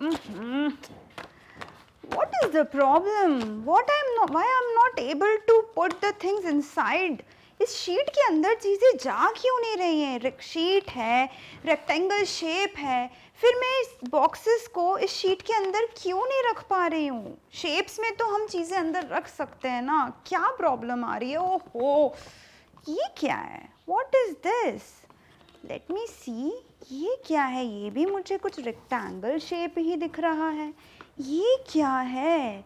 What is the problem? Why I'm not able to put the things inside? इस sheet के अंदर चीज़ें जा क्यों नहीं रही हैं? शीट है, रेक्टेंगल शेप है, फिर मैं इस बॉक्सेस को इस शीट के अंदर क्यों नहीं रख पा रही हूँ? शेप्स में तो हम चीज़ें अंदर रख सकते हैं ना, क्या प्रॉब्लम आ रही है? ओहो, ये क्या है? What is this? Let me see, ये क्या है? ये भी मुझे कुछ रेक्टेंगल शेप ही दिख रहा है। ये क्या है?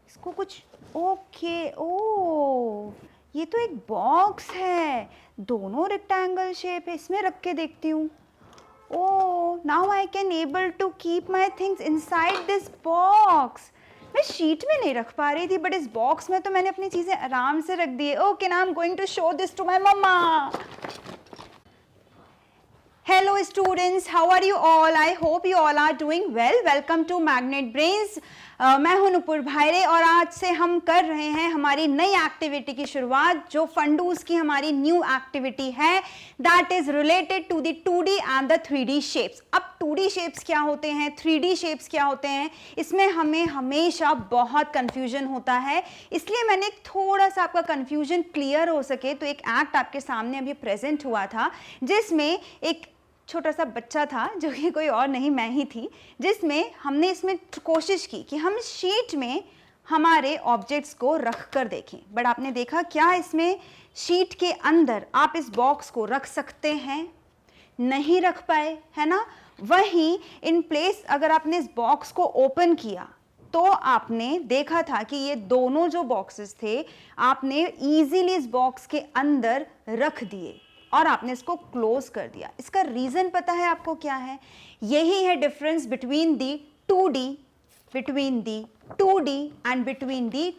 इसको कुछ ओके, ओ ये तो एक बॉक्स है, दोनों रेक्टेंगल शेप है, इसमें रख के देखती हूँ। Oh, now I can able to keep my things inside this box. मैं शीट में नहीं रख पा रही थी, बट इस बॉक्स में तो मैंने अपनी चीज़ें आराम से रख दी है। Okay, now I am going to show this to my mumma. Hello students, how are you all? I hope you all are doing well. Welcome to Magnet Brains. मैं हूं नुपुर भायरे और आज से हम कर रहे हैं हमारी नई एक्टिविटी की शुरुआत, जो फंडूस की हमारी न्यू एक्टिविटी है, that is related to the 2D and the 3D shapes. अब 2D शेप्स क्या होते हैं, 3D शेप्स क्या होते हैं, इसमें हमें हमेशा बहुत कंफ्यूजन होता है। इसलिए मैंने थोड़ा सा आपका कंफ्यूजन क्लियर हो सके तो एक एक्ट आपके सामने अभी प्रेजेंट हुआ था, जिसमें एक छोटा सा बच्चा था, जो कि कोई और नहीं मैं ही थी, जिसमें हमने इसमें कोशिश की कि हम शीट में हमारे ऑब्जेक्ट्स को रख कर देखें। बट आपने देखा क्या इसमें शीट के अंदर आप इस बॉक्स को रख सकते हैं? नहीं रख पाए, है ना। वहीं इन प्लेस अगर आपने इस बॉक्स को ओपन किया तो आपने देखा था कि ये दोनों जो बॉक्सेस थे आपने ईजीली इस बॉक्स के अंदर रख दिए और आपने इसको क्लोज कर दिया। इसका रीजन पता है आपको क्या है? यही है difference between the 2D and between the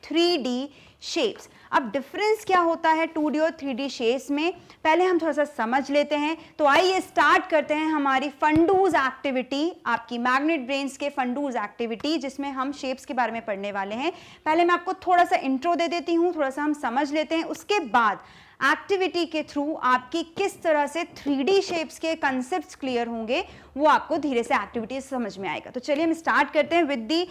3D shapes. अब डिफरेंस क्या होता है 2D और 3D शेप्स में, पहले हम थोड़ा सा समझ लेते हैं। तो आइए स्टार्ट करते हैं हमारी फंडूज एक्टिविटी, आपकी मैग्नेट ब्रेन्स के फंडूज एक्टिविटी, जिसमें हम शेप्स के बारे में पढ़ने वाले हैं। पहले मैं आपको थोड़ा सा इंट्रो दे देती हूँ, थोड़ा सा हम समझ लेते हैं, उसके बाद एक्टिविटी के थ्रू आपकी किस तरह से 3D शेप्स के कंसेप्ट्स क्लियर होंगे वो आपको धीरे से एक्टिविटी समझ में आएगा। तो चलिए हम स्टार्ट करते हैं with the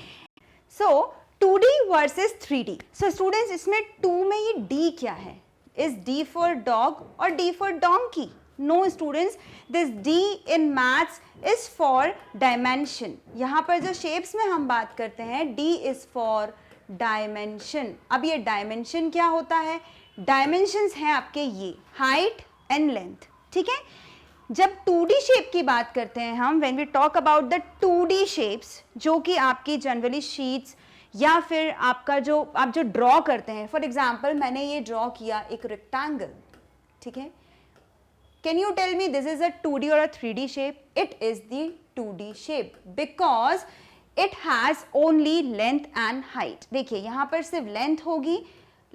2D versus 3D। So students, इसमें 2 में ये D क्या है? इज D फॉर डॉग और D for donkey? No students, this D in maths is for dimension. यहाँ पर जो शेप्स में हम बात करते हैं, D इज फॉर डायमेंशन। अब ये डायमेंशन क्या होता है? डायमेंशंस हैं आपके ये हाइट एंड लेंथ, ठीक है। जब 2D शेप की बात करते हैं हम, when we talk about the 2D shapes, जो कि आपकी जनरली शीट्स या फिर आपका जो आप जो ड्रॉ करते हैं, फॉर एग्जांपल मैंने ये ड्रॉ किया एक रेक्टेंगल, ठीक है। Can you tell me this is a 2D और a 3D shape? It is the 2D shape because it has only length and height. देखिए यहाँ पर सिर्फ लेंथ होगी,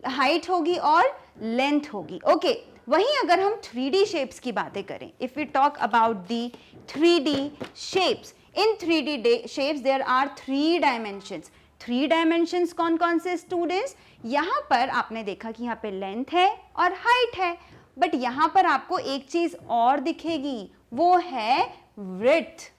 हाइट होगी और लेंथ होगी, ओके। वहीं अगर हम 3D शेप्स की बातें करें, if we talk about the 3D shapes, in 3D shapes there are 3 dimensions. 3 dimensions कौन कौन से स्टूडेंट्स? यहाँ पर आपने देखा कि यहाँ पे लेंथ है और हाइट है, बट यहाँ पर आपको एक चीज और दिखेगी, वो है विड्थ।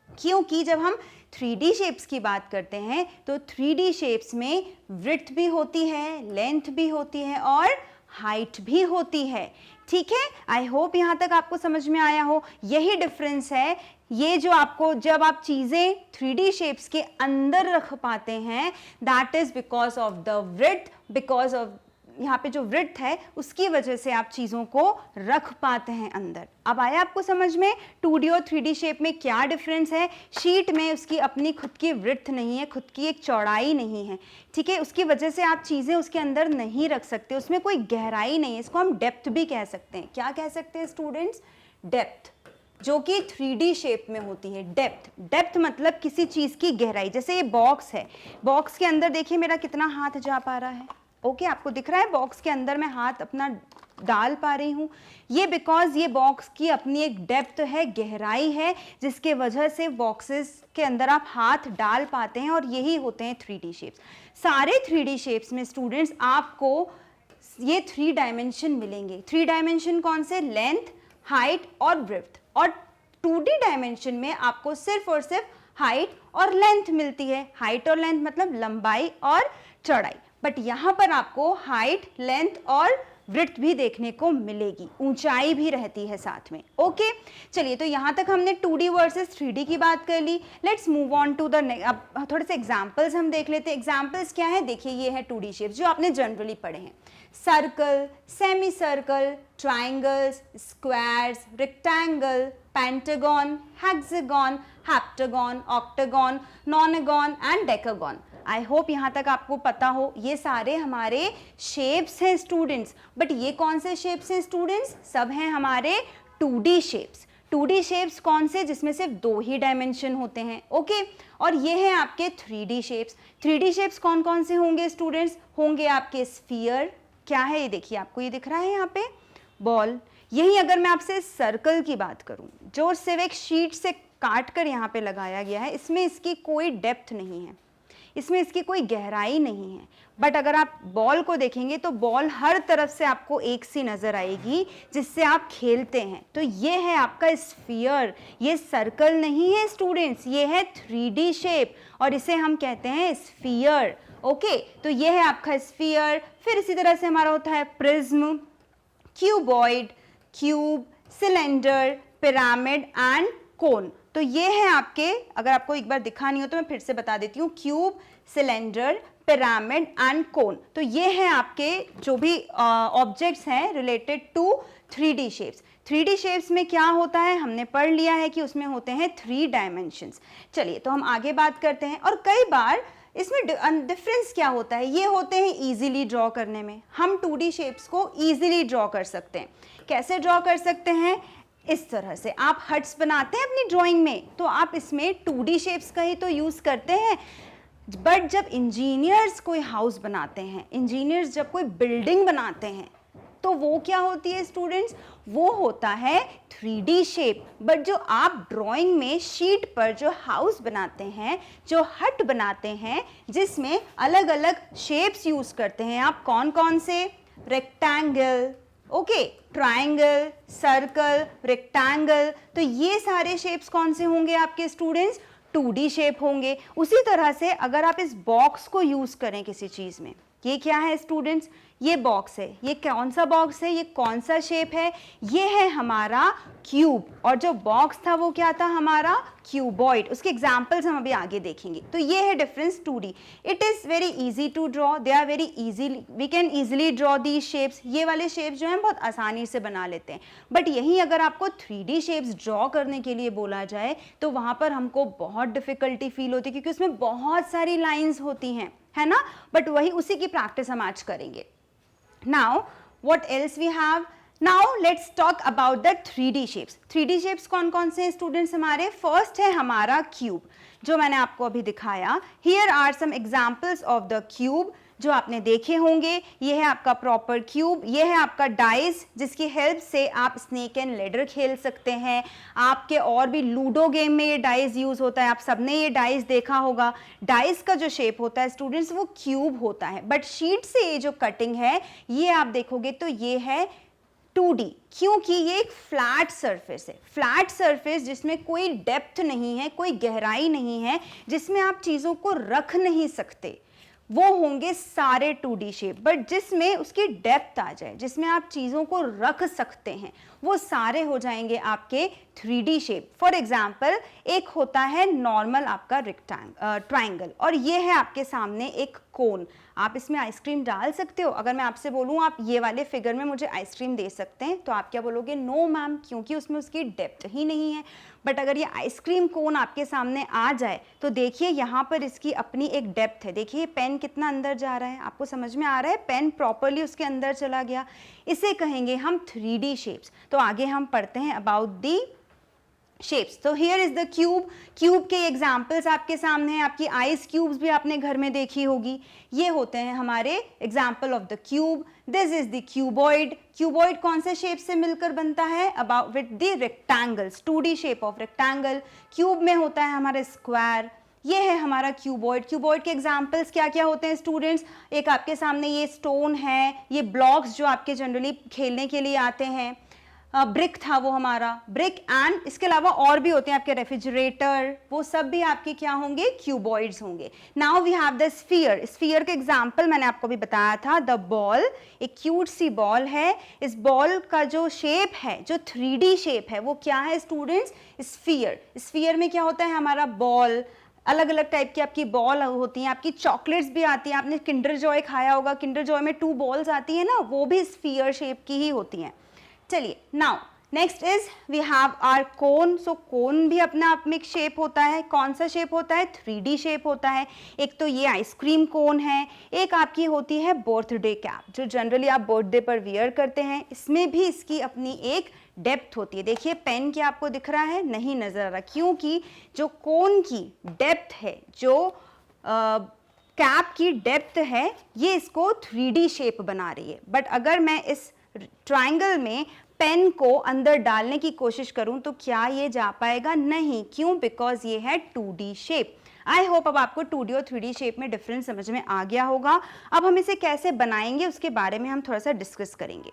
क्योंकि जब हम 3D शेप्स की बात करते हैं तो 3D शेप्स में विड्थ भी होती है, लेंथ भी होती है और हाइट भी होती है, ठीक है। आई होप यहाँ तक आपको समझ में आया हो। यही डिफरेंस है, ये जो आपको जब आप चीजें 3D शेप्स के अंदर रख पाते हैं, that is because of the width, because of यहाँ पे जो विड्थ है उसकी वजह से आप चीज़ों को रख पाते हैं अंदर। अब आया आपको समझ में 2D और 3D शेप में क्या डिफरेंस है? शीट में उसकी अपनी खुद की विड्थ नहीं है, खुद की एक चौड़ाई नहीं है, ठीक है। उसकी वजह से आप चीज़ें उसके अंदर नहीं रख सकते, उसमें कोई गहराई नहीं है। इसको हम डेप्थ भी कह सकते हैं। क्या कह सकते हैं स्टूडेंट्स? डेप्थ, जो कि 3D शेप में होती है। डेप्थ मतलब किसी चीज़ की गहराई। जैसे ये बॉक्स है, बॉक्स के अंदर देखिए मेरा कितना हाथ जा पा रहा है, ओके आपको दिख रहा है बॉक्स के अंदर मैं हाथ अपना डाल पा रही हूँ। ये बिकॉज ये बॉक्स की अपनी एक डेप्थ है, गहराई है, जिसके वजह से बॉक्सेस के अंदर आप हाथ डाल पाते हैं, और यही होते हैं 3D शेप्स। सारे 3D शेप्स में स्टूडेंट्स आपको ये 3 डायमेंशन मिलेंगे। 3 डायमेंशन कौन से? लेंथ, हाइट और ब्रेड्थ। और 2D डायमेंशन में आपको सिर्फ और सिर्फ हाइट और लेंथ मिलती है। हाइट और लेंथ मतलब लंबाई और चौड़ाई, बट यहाँ पर आपको हाइट, लेंथ और विड्थ भी देखने को मिलेगी, ऊंचाई भी रहती है साथ में। ओके, चलिए तो यहाँ तक हमने 2D वर्सेस 3D की बात कर ली। Let's move on to the अब थोड़े से एग्जांपल्स हम देख लेते हैं। एग्जांपल्स क्या है, देखिए ये है 2D शेप्स जो आपने जनरली पढ़े हैं। Circle, semi circle, triangles, squares, rectangle, pentagon, hexagon, heptagon, octagon, nonagon and decagon. I hope यहाँ तक आपको पता हो, ये सारे हमारे शेप्स हैं स्टूडेंट्स। बट ये कौन से शेप्स हैं स्टूडेंट्स? सब हैं हमारे 2D शेप्स। 2D शेप्स कौन से? जिसमें सिर्फ 2 ही डायमेंशन होते हैं। ओके, और ये हैं आपके 3D शेप्स। 3D शेप्स कौन कौन से होंगे स्टूडेंट्स? होंगे आपके स्फीयर, क्या है ये देखिए, आपको ये दिख रहा है यहाँ पे बॉल। यही अगर मैं आपसे सर्कल की बात करूँ, जो सिर्फ एक शीट से काट कर यहाँ पे लगाया गया है, इसमें इसकी कोई डेप्थ नहीं है, इसमें इसकी कोई गहराई नहीं है। बट अगर आप बॉल को देखेंगे तो बॉल हर तरफ से आपको एक सी नजर आएगी जिससे आप खेलते हैं। तो ये है आपका स्फीयर, ये सर्कल नहीं है स्टूडेंट्स, ये है 3D शेप और इसे हम कहते हैं स्फीयर। ओके, तो ये है आपका स्फीयर। फिर इसी तरह से हमारा होता है prism, cuboid, cube, cylinder, pyramid and कोन। तो ये है आपके, अगर आपको एक बार दिखा नहीं हो तो मैं फिर से बता देती हूँ, क्यूब, सिलेंडर, पिरामिड एंड कोन। तो ये है आपके जो भी ऑब्जेक्ट्स हैं related to 3D shapes. 3D shapes में क्या होता है हमने पढ़ लिया है कि उसमें होते हैं 3 डायमेंशंस। चलिए तो हम आगे बात करते हैं। और कई बार इसमें डिफरेंस क्या होता है, ये होते हैं इजीली ड्रॉ करने में। हम 2D शेप्स को इजीली ड्रॉ कर सकते हैं। कैसे ड्रॉ कर सकते हैं? इस तरह से आप हट्स बनाते हैं अपनी ड्राइंग में, तो आप इसमें 2D शेप्स का ही तो यूज़ करते हैं। बट जब इंजीनियर्स कोई हाउस बनाते हैं, इंजीनियर्स जब कोई बिल्डिंग बनाते हैं, तो वो क्या होती है स्टूडेंट्स? वो होता है 3D शेप। बट जो आप ड्राइंग में शीट पर जो हाउस बनाते हैं, जो हट बनाते हैं, जिसमें अलग अलग शेप्स यूज़ करते हैं आप, कौन कौन से? Rectangle, okay, triangle, circle, rectangle. तो ये सारे शेप्स कौन से होंगे आपके स्टूडेंट्स? 2D शेप होंगे। उसी तरह से अगर आप इस बॉक्स को यूज करें किसी चीज में, ये क्या है स्टूडेंट्स? ये बॉक्स है। ये कौन सा बॉक्स है? ये कौन सा शेप है? ये है हमारा क्यूब। और जो बॉक्स था वो क्या था? हमारा क्यूबॉइड। उसके एग्जांपल्स हम अभी आगे देखेंगे। तो ये है difference 2D। It is very easy to draw, they are very easily, we can easily draw the shapes. ये वाले शेप्स जो हैं बहुत आसानी से बना लेते हैं। बट यही अगर आपको 3D शेप्स ड्रॉ करने के लिए बोला जाए तो वहाँ पर हमको बहुत डिफिकल्टी फील होती है, क्योंकि उसमें बहुत सारी लाइन्स होती हैं, है ना। बट वही उसी की प्रैक्टिस हम आज करेंगे। Now, what else we have? Now, let's talk about the 3D shapes. 3D shapes कौन कौन से हैं स्टूडेंट्स हमारे? फर्स्ट है हमारा क्यूब, जो मैंने आपको अभी दिखाया। Here are some examples of the cube जो आपने देखे होंगे। ये है आपका प्रॉपर क्यूब। ये है आपका डाइस, जिसकी हेल्प से आप स्नेक एंड लेडर खेल सकते हैं। आपके और भी लूडो गेम में ये डाइस यूज होता है, आप सबने ये डाइस देखा होगा। डाइस का जो शेप होता है स्टूडेंट्स वो क्यूब होता है, बट शीट से ये जो कटिंग है ये आप देखोगे तो ये है 2D, क्योंकि ये एक फ्लैट सरफेस है। फ्लैट सरफेस जिसमें कोई डेप्थ नहीं है, कोई गहराई नहीं है, जिसमें आप चीज़ों को रख नहीं सकते, वो होंगे सारे 2D शेप। बट जिसमें उसकी डेप्थ आ जाए, जिसमें आप चीज़ों को रख सकते हैं, वो सारे हो जाएंगे आपके 3D शेप। फॉर एग्जाम्पल एक होता है नॉर्मल आपका ट्राइंगल, और ये है आपके सामने एक कोन। आप इसमें आइसक्रीम डाल सकते हो। अगर मैं आपसे बोलूँ आप ये वाले फिगर में मुझे आइसक्रीम दे सकते हैं, तो आप क्या बोलोगे? नो मैम, क्योंकि उसमें उसकी डेप्थ ही नहीं है। बट अगर ये आइसक्रीम कोन आपके सामने आ जाए तो देखिए यहाँ पर इसकी अपनी एक डेप्थ है। देखिए पेन कितना अंदर जा रहा है, आपको समझ में आ रहा है? पेन प्रॉपरली उसके अंदर चला गया। इसे कहेंगे हम 3D शेप्स। तो आगे हम पढ़ते हैं अबाउट दी शेप्स। तो here is the cube. Cube के एग्जाम्पल्स आपके सामने हैं। आपकी आइस क्यूब्स भी आपने घर में देखी होगी। ये होते हैं हमारे example of the cube. This is the cuboid. Cuboid कौन से शेप से मिलकर बनता है? About with the rectangles, 2D shape of rectangle. Cube में होता है हमारा स्क्वायर। ये है हमारा क्यूबॉइड। क्यूबॉइड के एग्जाम्पल्स क्या क्या होते हैं स्टूडेंट्स? एक आपके सामने ये स्टोन है, ये ब्लॉक्स जो आपके जनरली खेलने के लिए आते हैं। ब्रिक था वो हमारा ब्रिक, एंड इसके अलावा और भी होते हैं आपके रेफ्रिजरेटर, वो सब भी आपके क्या होंगे, क्यूबॉइड्स होंगे। Now we have the sphere. Sphere का एग्जांपल मैंने आपको भी बताया था, द बॉल, एक क्यूट सी बॉल है। इस बॉल का जो शेप है, जो 3D शेप है, वो क्या है स्टूडेंट्स, स्फीयर। स्फीयर में क्या होता है, हमारा बॉल, अलग अलग टाइप की आपकी बॉल होती हैं, आपकी चॉकलेट्स भी आती हैं, आपने किंडर जॉय खाया होगा, किंडर जॉय में 2 बॉल्स आती हैं ना, वो भी स्फीयर शेप की ही होती हैं। चलिए, now next is we have our cone. So cone भी अपना आप में एक शेप होता है। कौन सा शेप होता है, 3D शेप होता है। एक तो ये आइसक्रीम कोन है, एक आपकी होती है बर्थडे कैप, जो जनरली आप बर्थडे पर वियर करते हैं। इसमें भी इसकी अपनी एक डेप्थ होती है। देखिए पेन क्या आपको दिख रहा है, नहीं नजर आ रहा, क्योंकि जो कोन की डेप्थ है, जो कैप की डेप्थ है, ये इसको 3D शेप बना रही है। बट अगर मैं इस ट्रायंगल में पेन को अंदर डालने की कोशिश करूं तो क्या ये जा पाएगा, नहीं। क्यों, बिकॉज ये है 2D शेप। आई होप अब आपको 2D और 3D शेप में डिफरेंस समझ में आ गया होगा। अब हम इसे कैसे बनाएंगे उसके बारे में हम थोड़ा सा डिस्कस करेंगे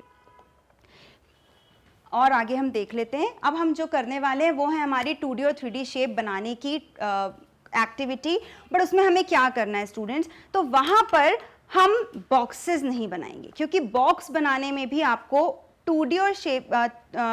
और आगे हम देख लेते हैं। अब हम जो करने वाले हैं वो है हमारी 2D और 3D शेप बनाने की एक्टिविटी। बट उसमें हमें क्या करना है स्टूडेंट्स, तो वहां पर हम बॉक्सेस नहीं बनाएंगे, क्योंकि बॉक्स बनाने में भी आपको 2D और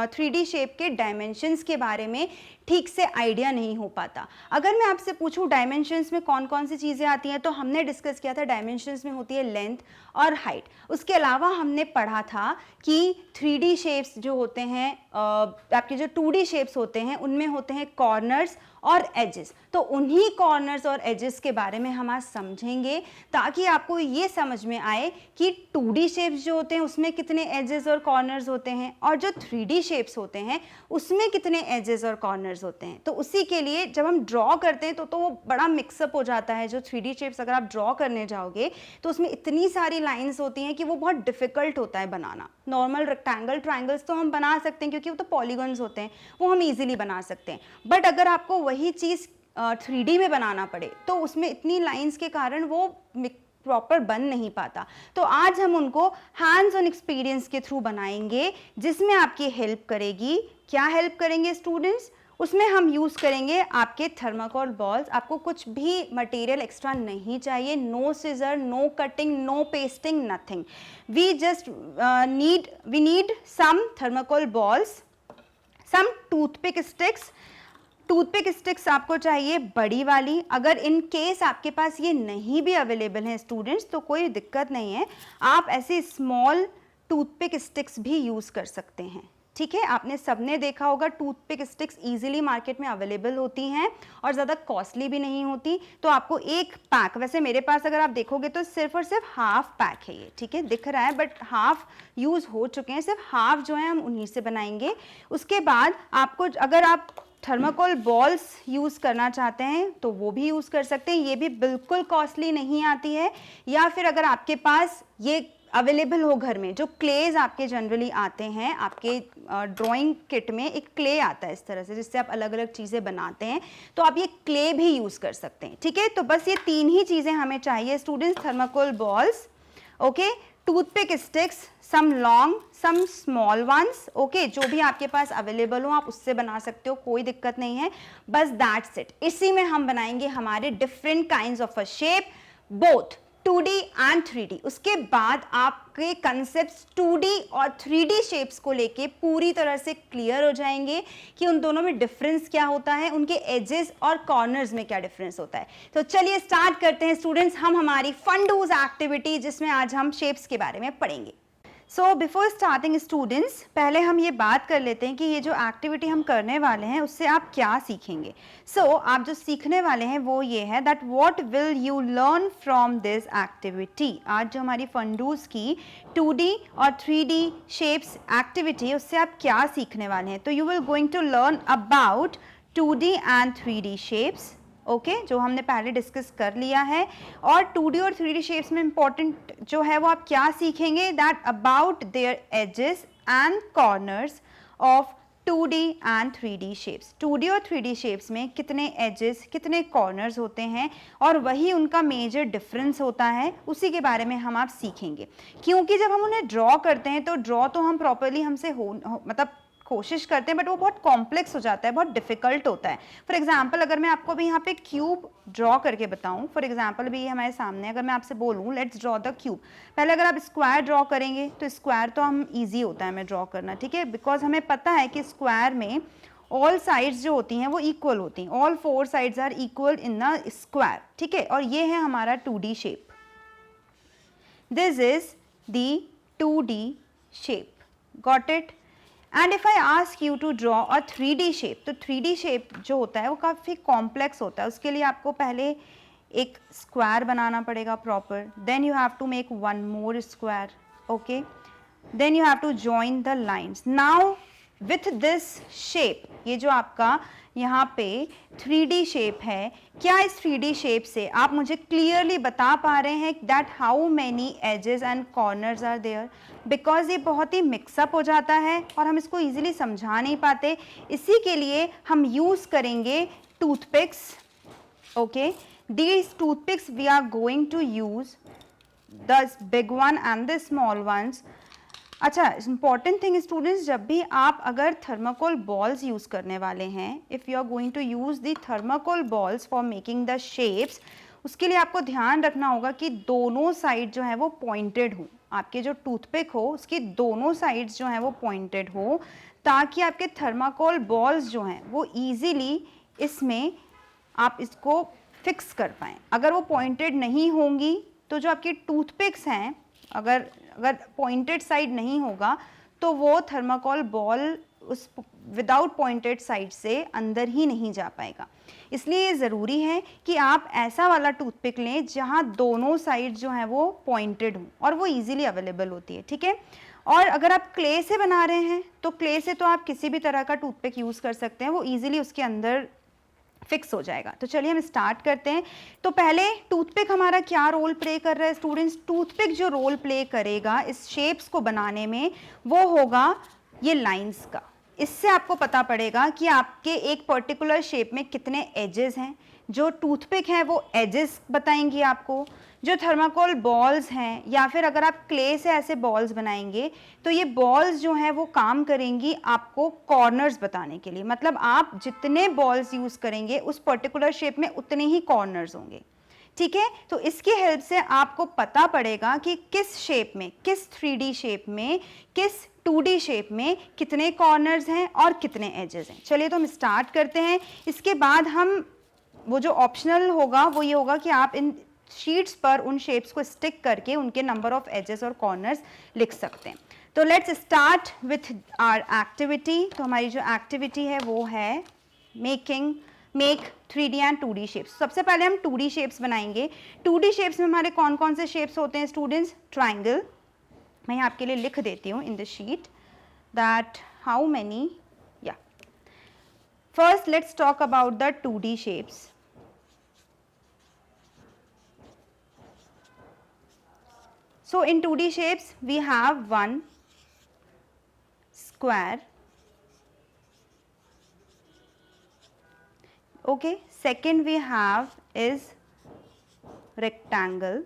3D शेप के डायमेंशंस के बारे में ठीक से आइडिया नहीं हो पाता। अगर मैं आपसे पूछूं डायमेंशंस में कौन कौन सी चीज़ें आती हैं, तो हमने डिस्कस किया था डायमेंशंस में होती है लेंथ और हाइट। उसके अलावा हमने पढ़ा था कि 3D शेप्स जो होते हैं, आपके जो 2D शेप्स होते हैं, उनमें होते हैं कॉर्नर्स और एजेस। तो उन्हीं कॉर्नर्स और एजेस के बारे में हम आज समझेंगे, ताकि आपको ये समझ में आए कि 2D शेप्स जो होते हैं उसमें कितने एजेस और कॉर्नर्स होते हैं, और जो 3D शेप्स होते हैं उसमें कितने एजेस और कॉर्नर्स होते हैं। तो उसी के लिए जब हम ड्रॉ करते हैं तो वो बड़ा मिक्सअप हो जाता है। जो 3D शेप्स अगर आप ड्रॉ करने जाओगे तो उसमें इतनी सारी लाइंस होती हैं कि वो बहुत डिफिकल्ट होता है बनाना। नॉर्मल रेक्टेंगल, ट्राइंगल्स तो हम बना सकते हैं क्योंकि वो तो पॉलीगन्स होते हैं, वो हम इजीली बना सकते हैं। बट अगर आपको वही चीज़ 3D में बनाना पड़े तो उसमें इतनी लाइंस के कारण वो प्रॉपर बन नहीं पाता। तो आज हम उनको हैंड्स ऑन एक्सपीरियंस के थ्रू बनाएंगे, जिसमें आपकी हेल्प करेगी। क्या हेल्प करेंगे स्टूडेंट्स, उसमें हम यूज़ करेंगे आपके थर्माकोल बॉल्स। आपको कुछ भी मटेरियल एक्स्ट्रा नहीं चाहिए, no scissor, no cutting, no pasting, nothing. We just need some thermocol balls, some toothpick sticks. Toothpick sticks आपको चाहिए बड़ी वाली। अगर इन केस आपके पास ये नहीं भी अवेलेबल हैं स्टूडेंट्स तो कोई दिक्कत नहीं है, आप ऐसे स्मॉल टूथपिक स्टिक्स भी यूज़ कर सकते हैं। ठीक है, आपने सबने देखा होगा टूथपिक स्टिक्स इजीली मार्केट में अवेलेबल होती हैं और ज़्यादा कॉस्टली भी नहीं होती। तो आपको एक पैक, वैसे मेरे पास अगर आप देखोगे तो सिर्फ और सिर्फ हाफ पैक है ये, ठीक है, दिख रहा है, बट हाफ यूज़ हो चुके हैं, सिर्फ हाफ जो है हम उन्हीं से बनाएंगे। उसके बाद आपको, अगर आप थर्माकोल बॉल्स यूज़ करना चाहते हैं तो वो भी यूज़ कर सकते हैं, ये भी बिल्कुल कॉस्टली नहीं आती है। या फिर अगर आपके पास ये अवेलेबल हो घर में, जो क्लेज आपके जनरली आते हैं, आपके ड्राइंग किट में एक क्ले आता है इस तरह से, जिससे आप अलग अलग चीज़ें बनाते हैं, तो आप ये क्ले भी यूज़ कर सकते हैं। ठीक है, तो बस ये 3 ही चीज़ें हमें चाहिए students, thermocol balls, okay, toothpick sticks, some long some small ones, okay, जो भी आपके पास अवेलेबल हो आप उससे बना सकते हो, कोई दिक्कत नहीं है। बस दैट्स इट। इसी में हम बनाएंगे हमारे different kinds of a shape, both 2D and 3D। उसके बाद आपके कंसेप्ट्स 2D और 3D शेप्स को लेके पूरी तरह से क्लियर हो जाएंगे कि उन दोनों में डिफरेंस क्या होता है, उनके एजेस और कॉर्नर्स में क्या डिफरेंस होता है। तो चलिए स्टार्ट करते हैं स्टूडेंट्स हम हमारी फन डूज एक्टिविटी, जिसमें आज हम शेप्स के बारे में पढ़ेंगे। सो बिफोर स्टार्टिंग स्टूडेंट्स, पहले हम ये बात कर लेते हैं कि ये जो एक्टिविटी हम करने वाले हैं उससे आप क्या सीखेंगे। आप जो सीखने वाले हैं वो ये है that what will you learn from this activity. आज जो हमारी फंडूज की 2D और 3D शेप्स एक्टिविटी है उससे आप क्या सीखने वाले हैं। तो you will going to learn about 2D and 3D shapes, okay, जो हमने पहले डिस्कस कर लिया है। और 2D और 3D शेप्स में इंपॉर्टेंट जो है वो आप क्या सीखेंगे, that about their edges and corners of 2D and 3D shapes. 2D और 3D शेप्स में कितने एजेस, कितने कॉर्नर्स होते हैं और वही उनका मेजर डिफरेंस होता है, उसी के बारे में हम आप सीखेंगे। क्योंकि जब हम उन्हें ड्रॉ करते हैं तो ड्रॉ तो हम प्रॉपरली हमसे मतलब कोशिश करते हैं, बट वो बहुत कॉम्प्लेक्स हो जाता है, बहुत डिफिकल्ट होता है। फॉर एग्जाम्पल अगर मैं आपको अभी यहाँ पे क्यूब ड्रॉ करके बताऊँ, फॉर एग्जाम्पल अभी हमारे सामने अगर मैं आपसे बोलूँ लेट्स ड्रॉ द क्यूब, पहले अगर आप स्क्वायर ड्रॉ करेंगे तो स्क्वायर तो हम ईजी होता है हमें ड्रॉ करना, ठीक है, बिकॉज हमें पता है कि स्क्वायर में ऑल साइड्स जो होती हैं वो इक्वल होती हैं, all 4 sides are equal in the square, ठीक है, और ये है हमारा 2D shape. This is the 2D shape, got it? And if I ask you to draw a 3D shape, तो 3D shape जो होता है वो काफ़ी कॉम्प्लेक्स होता है, उसके लिए आपको पहले एक स्क्वायर बनाना पड़ेगा proper, then you have to make one more square, okay, then you have to join the lines. Now with this shape, ये जो आपका यहाँ पे 3D शेप है, क्या इस 3D शेप से आप मुझे क्लियरली बता पा रहे हैं that how many edges and corners are there? Because ये बहुत ही मिक्सअप हो जाता है और हम इसको इजीली समझा नहीं पाते, इसी के लिए हम यूज़ करेंगे toothpicks, okay. These toothpicks we are going to use the big one and the small ones. अच्छा, इंपॉर्टेंट थिंग स्टूडेंट्स, जब भी आप अगर थर्माकोल बॉल्स यूज़ करने वाले हैं, if you are going to use the thermocol balls for making the shapes, उसके लिए आपको ध्यान रखना होगा कि दोनों साइड जो है वो पॉइंटेड हो, आपके जो टूथपिक हो उसकी दोनों साइड्स जो हैं वो पॉइंटेड हो, ताकि आपके थर्माकोल बॉल्स जो हैं वो ईजीली इसमें आप इसको फिक्स कर पाएँ। अगर वो पॉइंटेड नहीं होंगी तो जो आपकी टूथपिक्स हैं, अगर पॉइंटेड साइड नहीं होगा तो वो थर्माकोल बॉल उस विदाउट पॉइंटेड साइड से अंदर ही नहीं जा पाएगा। इसलिए ये ज़रूरी है कि आप ऐसा वाला टूथपिक लें जहाँ दोनों साइड जो हैं वो पॉइंटेड हों और वो इजीली अवेलेबल होती है, ठीक है। और अगर आप क्ले से बना रहे हैं तो क्ले से तो आप किसी भी तरह का टूथपिक यूज़ कर सकते हैं, वो ईजिली उसके अंदर फिक्स हो जाएगा। तो चलिए हम स्टार्ट करते हैं। तो पहले टूथपिक हमारा क्या रोल प्ले कर रहा है स्टूडेंट्स? टूथपिक जो रोल प्ले करेगा इस शेप्स को बनाने में वो होगा ये लाइंस का। इससे आपको पता पड़ेगा कि आपके एक पर्टिकुलर शेप में कितने एजेस हैं। जो टूथपिक हैं वो एजेस बताएंगी आपको। जो थर्माकोल बॉल्स हैं या फिर अगर आप क्ले से ऐसे बॉल्स बनाएंगे तो ये बॉल्स जो हैं वो काम करेंगी आपको कॉर्नर्स बताने के लिए। मतलब आप जितने बॉल्स यूज़ करेंगे उस पर्टिकुलर शेप में उतने ही कॉर्नर्स होंगे, ठीक है। तो इसकी हेल्प से आपको पता पड़ेगा कि किस शेप में, किस 3D शेप में, किस 2D शेप में कितने कॉर्नर्स हैं और कितने एजेस हैं। चलिए तो हम स्टार्ट करते हैं। इसके बाद हम वो जो ऑप्शनल होगा वो ये होगा कि आप इन शीट्स पर उन शेप्स को स्टिक करके उनके नंबर ऑफ एजेस और कॉर्नर्स लिख सकते हैं। तो let's start with our activity. तो हमारी जो एक्टिविटी है वो है make 3D and 2D shapes. सबसे पहले हम 2D शेप्स बनाएंगे। 2D शेप्स में हमारे कौन कौन से शेप्स होते हैं स्टूडेंट्स? ट्राइंगल। मैं आपके लिए लिख देती हूँ in the sheet that how many, या first let's talk about the 2D shapes. So in 2D shapes we have one square, okay, second we have is rectangle।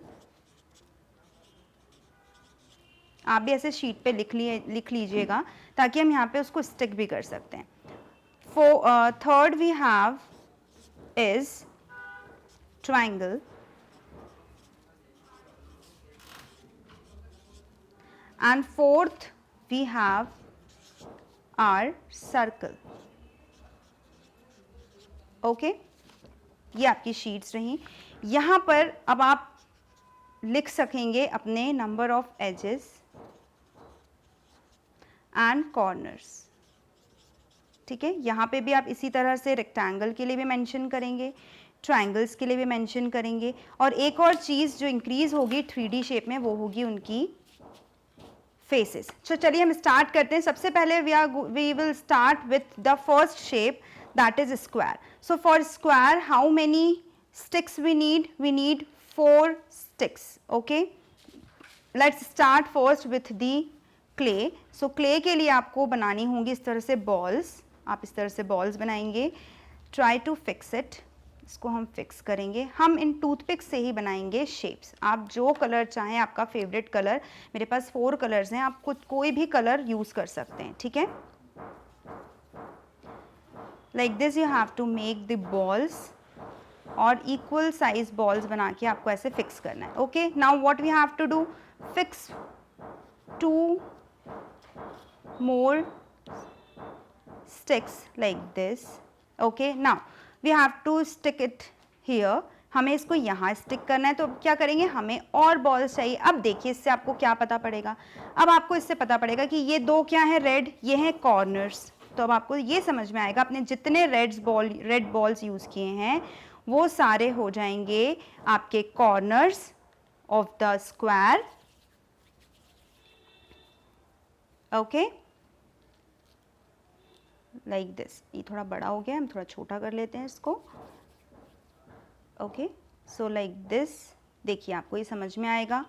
आप भी ऐसे शीट पे लिख लीजिएगा ताकि हम यहाँ पे उसको स्टिक भी कर सकते हैं। Third we have is triangle and fourth we have our circle, okay। ये आपकी शीट्स रही। यहाँ पर अब आप लिख सकेंगे अपने number of edges and corners, ठीक है। यहाँ पे भी आप इसी तरह से रेक्टेंगल के लिए भी मेंशन करेंगे, ट्राइंगल्स के लिए भी मेंशन करेंगे। और एक और चीज़ जो इंक्रीज होगी 3D शेप में वो होगी उनकी फेसेस। तो चलिए हम स्टार्ट करते हैं। सबसे पहले we will start with the first shape that is square. So for square how many sticks we need? We need 4 sticks, okay. Let's start first with the clay. So clay के लिए आपको बनानी होंगी इस तरह से बॉल्स। आप इस तरह से बॉल्स बनाएंगे। Try to fix it. इसको हम फिक्स करेंगे। हम इन टूथपिक से ही बनाएंगे शेप्स। आप जो कलर चाहें, आपका फेवरेट कलर, मेरे पास 4 कलर्स हैं, आप कोई भी कलर यूज़ कर सकते हैं, ठीक है। Like this you have to make the balls, और इक्वल साइज बॉल्स बना के आपको ऐसे फिक्स करना है. Okay, now what we have to do, fix 2 more sticks like this. Okay, now we have to stick it here. हमें इसको यहाँ स्टिक करना है, तो क्या करेंगे, हमें और बॉल्स चाहिए. अब देखिए इससे आपको क्या पता पड़ेगा, अब आपको इससे पता पड़ेगा कि ये दो क्या है, रेड, ये हैं कॉर्नर्स. तो अब आपको ये समझ में आएगा, अपने जितने रेड बॉल्स यूज़ किए हैं वो सारे हो जाएंगे आपके corners of the square. Okay, like this. ये थोड़ा बड़ा हो गया, हम थोड़ा छोटा कर लेते हैं इसको. Okay, so like this. देखिए आपको ये समझ में आएगा.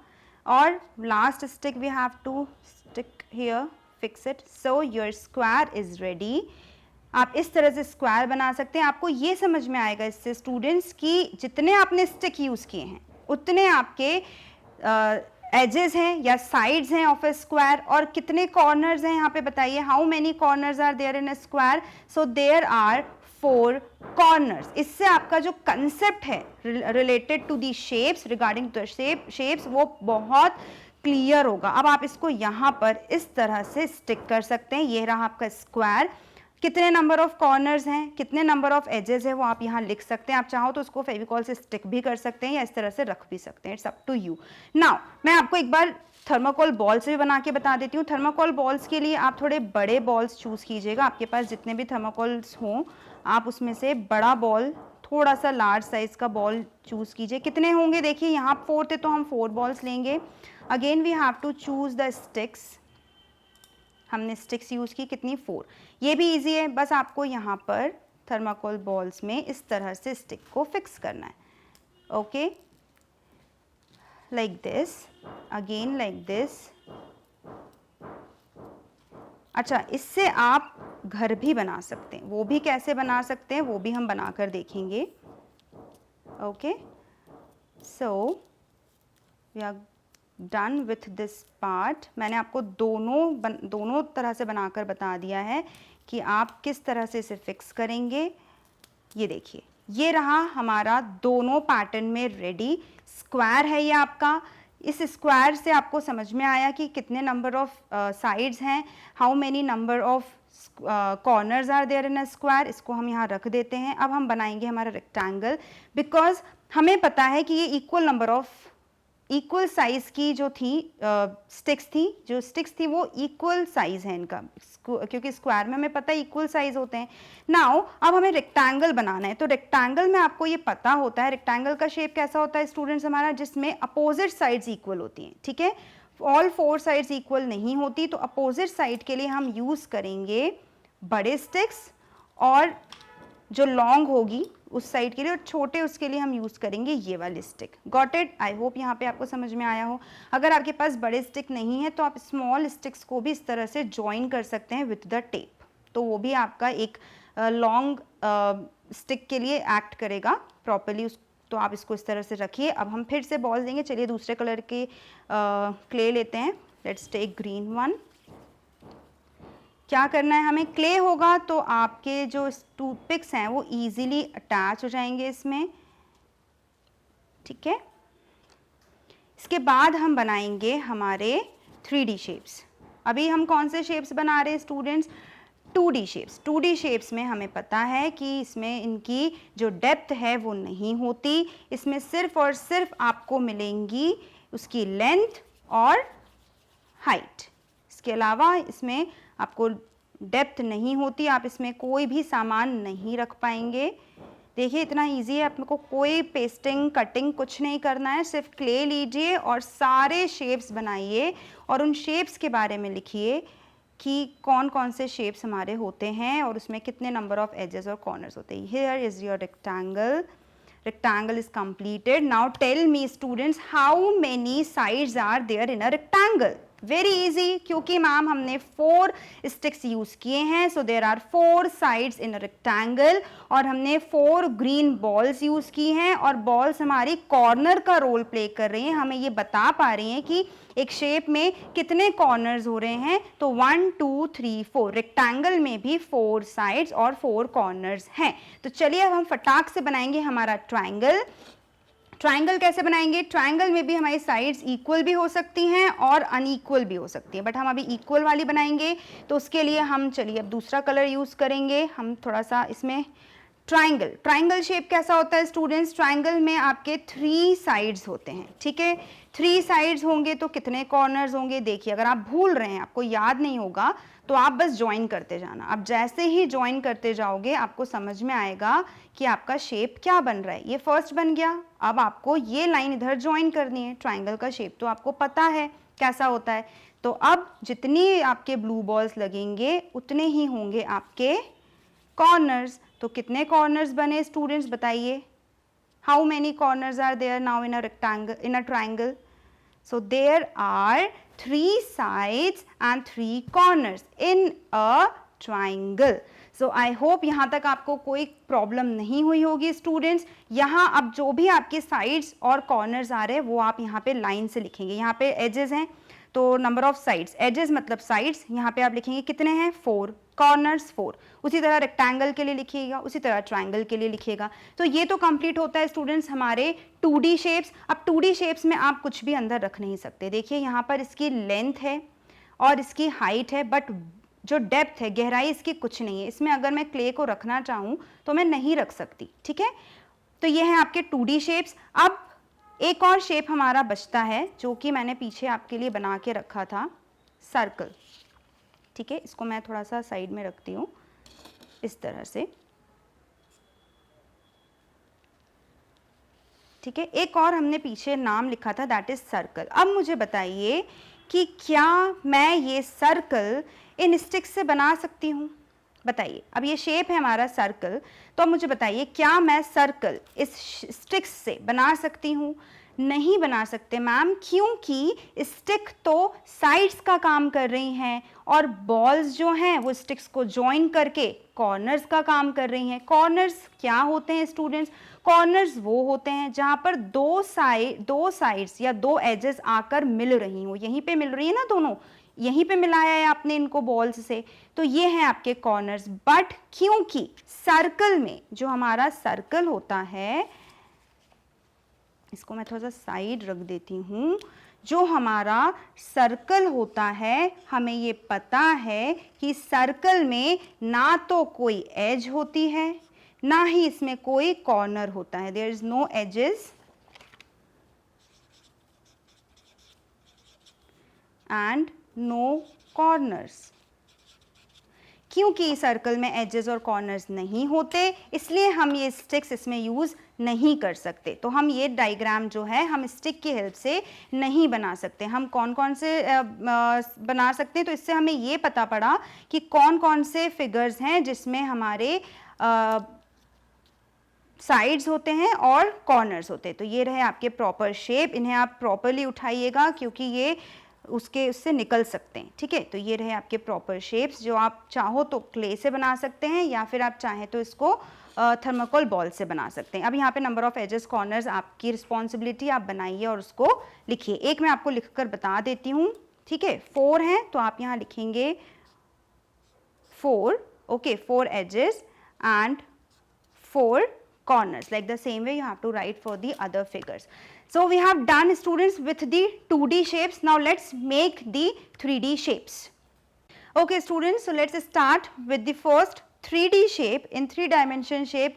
और last stick we have to stick here, fix it. So your square is ready. आप इस तरह से स्क्वायर बना सकते हैं. आपको ये समझ में आएगा इससे स्टूडेंट्स की जितने आपने स्टिक यूज़ किए हैं उतने आपके एजेस हैं या साइड्स हैं ऑफ ए स्क्वायर, और कितने कॉर्नर्स हैं यहाँ पे बताइए. How many corners are there in a square. So there are 4 corners. इससे आपका जो कंसेप्ट है related to the shapes, regarding the shapes, वो बहुत क्लियर होगा. अब आप इसको यहाँ पर इस तरह से स्टिक कर सकते हैं. ये रहा आपका स्क्वायर. कितने नंबर ऑफ कॉर्नर्स हैं, कितने नंबर ऑफ एजेस है, वो आप यहाँ लिख सकते हैं. आप चाहो तो उसको फेविकॉल से स्टिक भी कर सकते हैं या इस तरह से रख भी सकते हैं. It's up to you. Now मैं आपको एक बार थर्माकोल बॉल्स भी बना के बता देती हूँ. थर्माकोल बॉल्स के लिए आप थोड़े बड़े बॉल्स चूज़ कीजिएगा. आपके पास जितने भी थर्माकोल्स हों आप उसमें से बड़ा बॉल, थोड़ा सा लार्ज साइज का बॉल चूज़ कीजिए. कितने होंगे, देखिए यहाँ 4 थे तो हम 4 बॉल्स लेंगे. Again we have to choose the sticks. हमने स्टिक्स यूज़ की, कितनी, 4. ये भी इजी है, बस आपको यहाँ पर थर्माकोल बॉल्स में इस तरह से स्टिक को फिक्स करना है. Okay, like this, again like this. अच्छा, इससे आप घर भी बना सकते हैं. वो भी कैसे बना सकते हैं वो भी हम बनाकर देखेंगे. Okay, so we are done with this part. मैंने आपको दोनों तरह से बनाकर बता दिया है कि आप किस तरह से इसे फिक्स करेंगे. ये देखिए, ये रहा हमारा दोनों पैटर्न में रेडी. स्क्वायर है ये आपका. इस स्क्वायर से आपको समझ में आया कि कितने नंबर ऑफ साइड्स हैं, how many number of corners are there in a square. इसको हम यहाँ रख देते हैं. अब हम बनाएंगे हमारा रेक्टेंगल, बिकॉज हमें पता है कि ये equal number of equal size की जो थी स्टिक्स थी वो इक्वल साइज है इनका, क्योंकि स्क्वायर में हमें पता है इक्वल साइज होते हैं. नाउ अब हमें रेक्टेंगल बनाना है. तो रेक्टेंगल में आपको ये पता होता है रेक्टेंगल का शेप कैसा होता है स्टूडेंट्स हमारा, जिसमें अपोजिट साइड्स इक्वल होती हैं. ठीक है, ऑल 4 साइड्स इक्वल नहीं होती. तो अपोजिट साइड के लिए हम यूज़ करेंगे बड़े स्टिक्स, और जो लॉन्ग होगी उस साइड के लिए, और छोटे उसके लिए हम यूज़ करेंगे ये वाली stick. Got it. I hope यहाँ पे आपको समझ में आया हो. अगर आपके पास बड़े स्टिक नहीं है तो आप स्मॉल स्टिक्स को भी इस तरह से ज्वाइन कर सकते हैं विथ द टेप. तो वो भी आपका एक लॉन्ग स्टिक के लिए एक्ट करेगा प्रॉपरली. तो आप इसको इस तरह से रखिए. अब हम फिर से बॉल्स देंगे. चलिए दूसरे कलर के क्ले लेते हैं. Let's take green one. क्या करना है हमें, क्ले होगा तो आपके जो टूथपिक्स हैं वो इजीली अटैच हो जाएंगे इसमें. ठीक है, इसके बाद हम बनाएंगे हमारे 3D शेप्स. अभी हम कौन से शेप्स बना रहे हैं students, 2D shapes. 2D shapes में हमें पता है कि इसमें इनकी जो डेप्थ है वो नहीं होती. इसमें सिर्फ और सिर्फ आपको मिलेंगी उसकी लेंथ और हाइट. इसके अलावा इसमें आपको डेप्थ नहीं होती. आप इसमें कोई भी सामान नहीं रख पाएंगे. देखिए इतना इजी है, आपको कोई पेस्टिंग कटिंग कुछ नहीं करना है. सिर्फ क्ले लीजिए और सारे शेप्स बनाइए और उन शेप्स के बारे में लिखिए कि कौन कौन से शेप्स हमारे होते हैं और उसमें कितने नंबर ऑफ एजेस और कॉर्नर्स होते हैं. Here is your rectangle. Rectangle is completed. Now tell me students, how many sides are there in a rectangle? Very easy, क्योंकि मैम हमने 4 स्टिक्स यूज किए हैं, so there are 4 sides in a rectangle, और हमने 4 green balls use की हैं, और balls हमारी कॉर्नर का रोल प्ले कर रही हैं, हमें ये बता पा रही हैं कि एक शेप में कितने कॉर्नर्स हो रहे हैं। तो 1 2 3 4, रेक्टेंगल में भी 4 साइड्स और 4 कॉर्नर्स हैं। तो चलिए अब हम फटाक से बनाएंगे हमारा ट्राइंगल। ट्राइंगल कैसे बनाएंगे? ट्राइंगल में भी हमारी साइड्स इक्वल भी हो सकती हैं और अनइक्वल भी हो सकती हैं, बट हम अभी इक्वल वाली बनाएंगे। तो उसके लिए हम चलिए अब दूसरा कलर यूज करेंगे। हम थोड़ा सा इसमें ट्राइंगल शेप कैसा होता है स्टूडेंट्स? ट्राइंगल में आपके 3 साइड्स होते हैं, ठीक है। 3 साइड्स होंगे तो कितने कॉर्नर्स होंगे? देखिए, अगर आप भूल रहे हैं, आपको याद नहीं होगा, तो आप बस ज्वाइन करते जाना। आप जैसे ही ज्वाइन करते जाओगे आपको समझ में आएगा कि आपका शेप क्या बन रहा है। ये फर्स्ट बन गया, अब आपको ये लाइन इधर ज्वाइन करनी है। ट्राइंगल का शेप तो आपको पता है कैसा होता है। तो अब जितनी आपके ब्लू बॉल्स लगेंगे उतने ही होंगे आपके कॉर्नर्स। तो कितने कॉर्नर्स बने स्टूडेंट्स बताइए? How many corners are there now in a rectangle, in a triangle? So there are 3 sides and 3 corners in a triangle. So I hope यहाँ तक आपको कोई प्रॉब्लम नहीं हुई होगी स्टूडेंट्स। यहाँ अब जो भी आपके साइड्स और कॉर्नर्स आ रहे हैं वो आप यहाँ पे लाइन से लिखेंगे। यहाँ पे एजेस हैं तो नंबर ऑफ साइड्स, एजेस मतलब साइड्स, यहाँ पे आप लिखेंगे कितने हैं? 4, कॉर्नर्स 4। उसी तरह रेक्टेंगल के लिए लिखिएगा, उसी तरह ट्राइंगल के लिए लिखिएगा। तो ये तो कंप्लीट होता है स्टूडेंट्स हमारे 2D शेप्स। अब 2D शेप्स में आप कुछ भी अंदर रख नहीं सकते। देखिए यहाँ पर इसकी लेंथ है और इसकी हाइट है, बट जो डेप्थ है, गहराई इसकी कुछ नहीं है। इसमें अगर मैं क्ले को रखना चाहूँ तो मैं नहीं रख सकती, ठीक है। तो ये है आपके 2D शेप्स। अब एक और शेप हमारा बचता है जो कि मैंने पीछे आपके लिए बना के रखा था, सर्कल, ठीक है। इसको मैं थोड़ा सा साइड में रखती हूँ इस तरह से, ठीक है। एक और हमने पीछे नाम लिखा था, दैट इज सर्कल। अब मुझे बताइए कि क्या मैं ये सर्कल इन स्टिक्स से बना सकती हूँ? बताइए, अब ये शेप है हमारा सर्कल, तो अब मुझे बताइए क्या मैं सर्कल इस स्टिक्स से बना सकती हूँ? नहीं बना सकते मैम, क्योंकि स्टिक तो साइड्स का काम कर रही हैं और बॉल्स जो हैं वो स्टिक्स को जॉइन करके कॉर्नर्स का काम कर रही हैं। कॉर्नर्स क्या होते हैं स्टूडेंट्स? कॉर्नर्स वो होते हैं जहाँ पर दो साइड्स या 2 एजेस आकर मिल रही हो। यहीं पे मिल रही है ना, दोनों यहीं पे मिलाया है आपने इनको बॉल्स से, तो ये हैं आपके कॉर्नर्स। बट क्योंकि सर्कल में जो हमारा सर्कल होता है, इसको मैं थोड़ा सा साइड रख देती हूँ, जो हमारा सर्कल होता है, हमें ये पता है कि सर्कल में ना तो कोई एज होती है ना ही इसमें कोई कॉर्नर होता है। There is no edges and no corners. क्योंकि सर्कल में एजेस और कॉर्नर्स नहीं होते, इसलिए हम ये स्टिक्स इसमें यूज नहीं कर सकते। तो हम ये डायग्राम जो है हम स्टिक की हेल्प से नहीं बना सकते। हम कौन कौन से बना सकते हैं? तो इससे हमें ये पता पड़ा कि कौन कौन से फिगर्स हैं जिसमें हमारे साइड्स होते हैं और कॉर्नर्स होते हैं। तो ये रहे आपके प्रॉपर शेप, इन्हें आप प्रॉपरली उठाइएगा क्योंकि ये उससे निकल सकते हैं, ठीक है। तो ये रहे आपके प्रॉपर शेप्स, जो आप चाहो तो क्ले से बना सकते हैं या फिर आप चाहें तो इसको थर्माकोल बॉल से बना सकते हैं। अब यहाँ पे नंबर ऑफ एजेस, कॉर्नर्स आपकी रिस्पॉन्सिबिलिटी, आप बनाइए और उसको लिखिए। एक मैं आपको लिखकर बता देती हूँ, ठीक है। 4 हैं तो आप यहाँ लिखेंगे 4, okay, 4 edges and 4 corners. Like the same way you have to write for the other figures. So we have done students with the 2D shapes. Now let's make the 3D shapes. Okay students, so let's start with the first 3D shape. In 3 dimension shape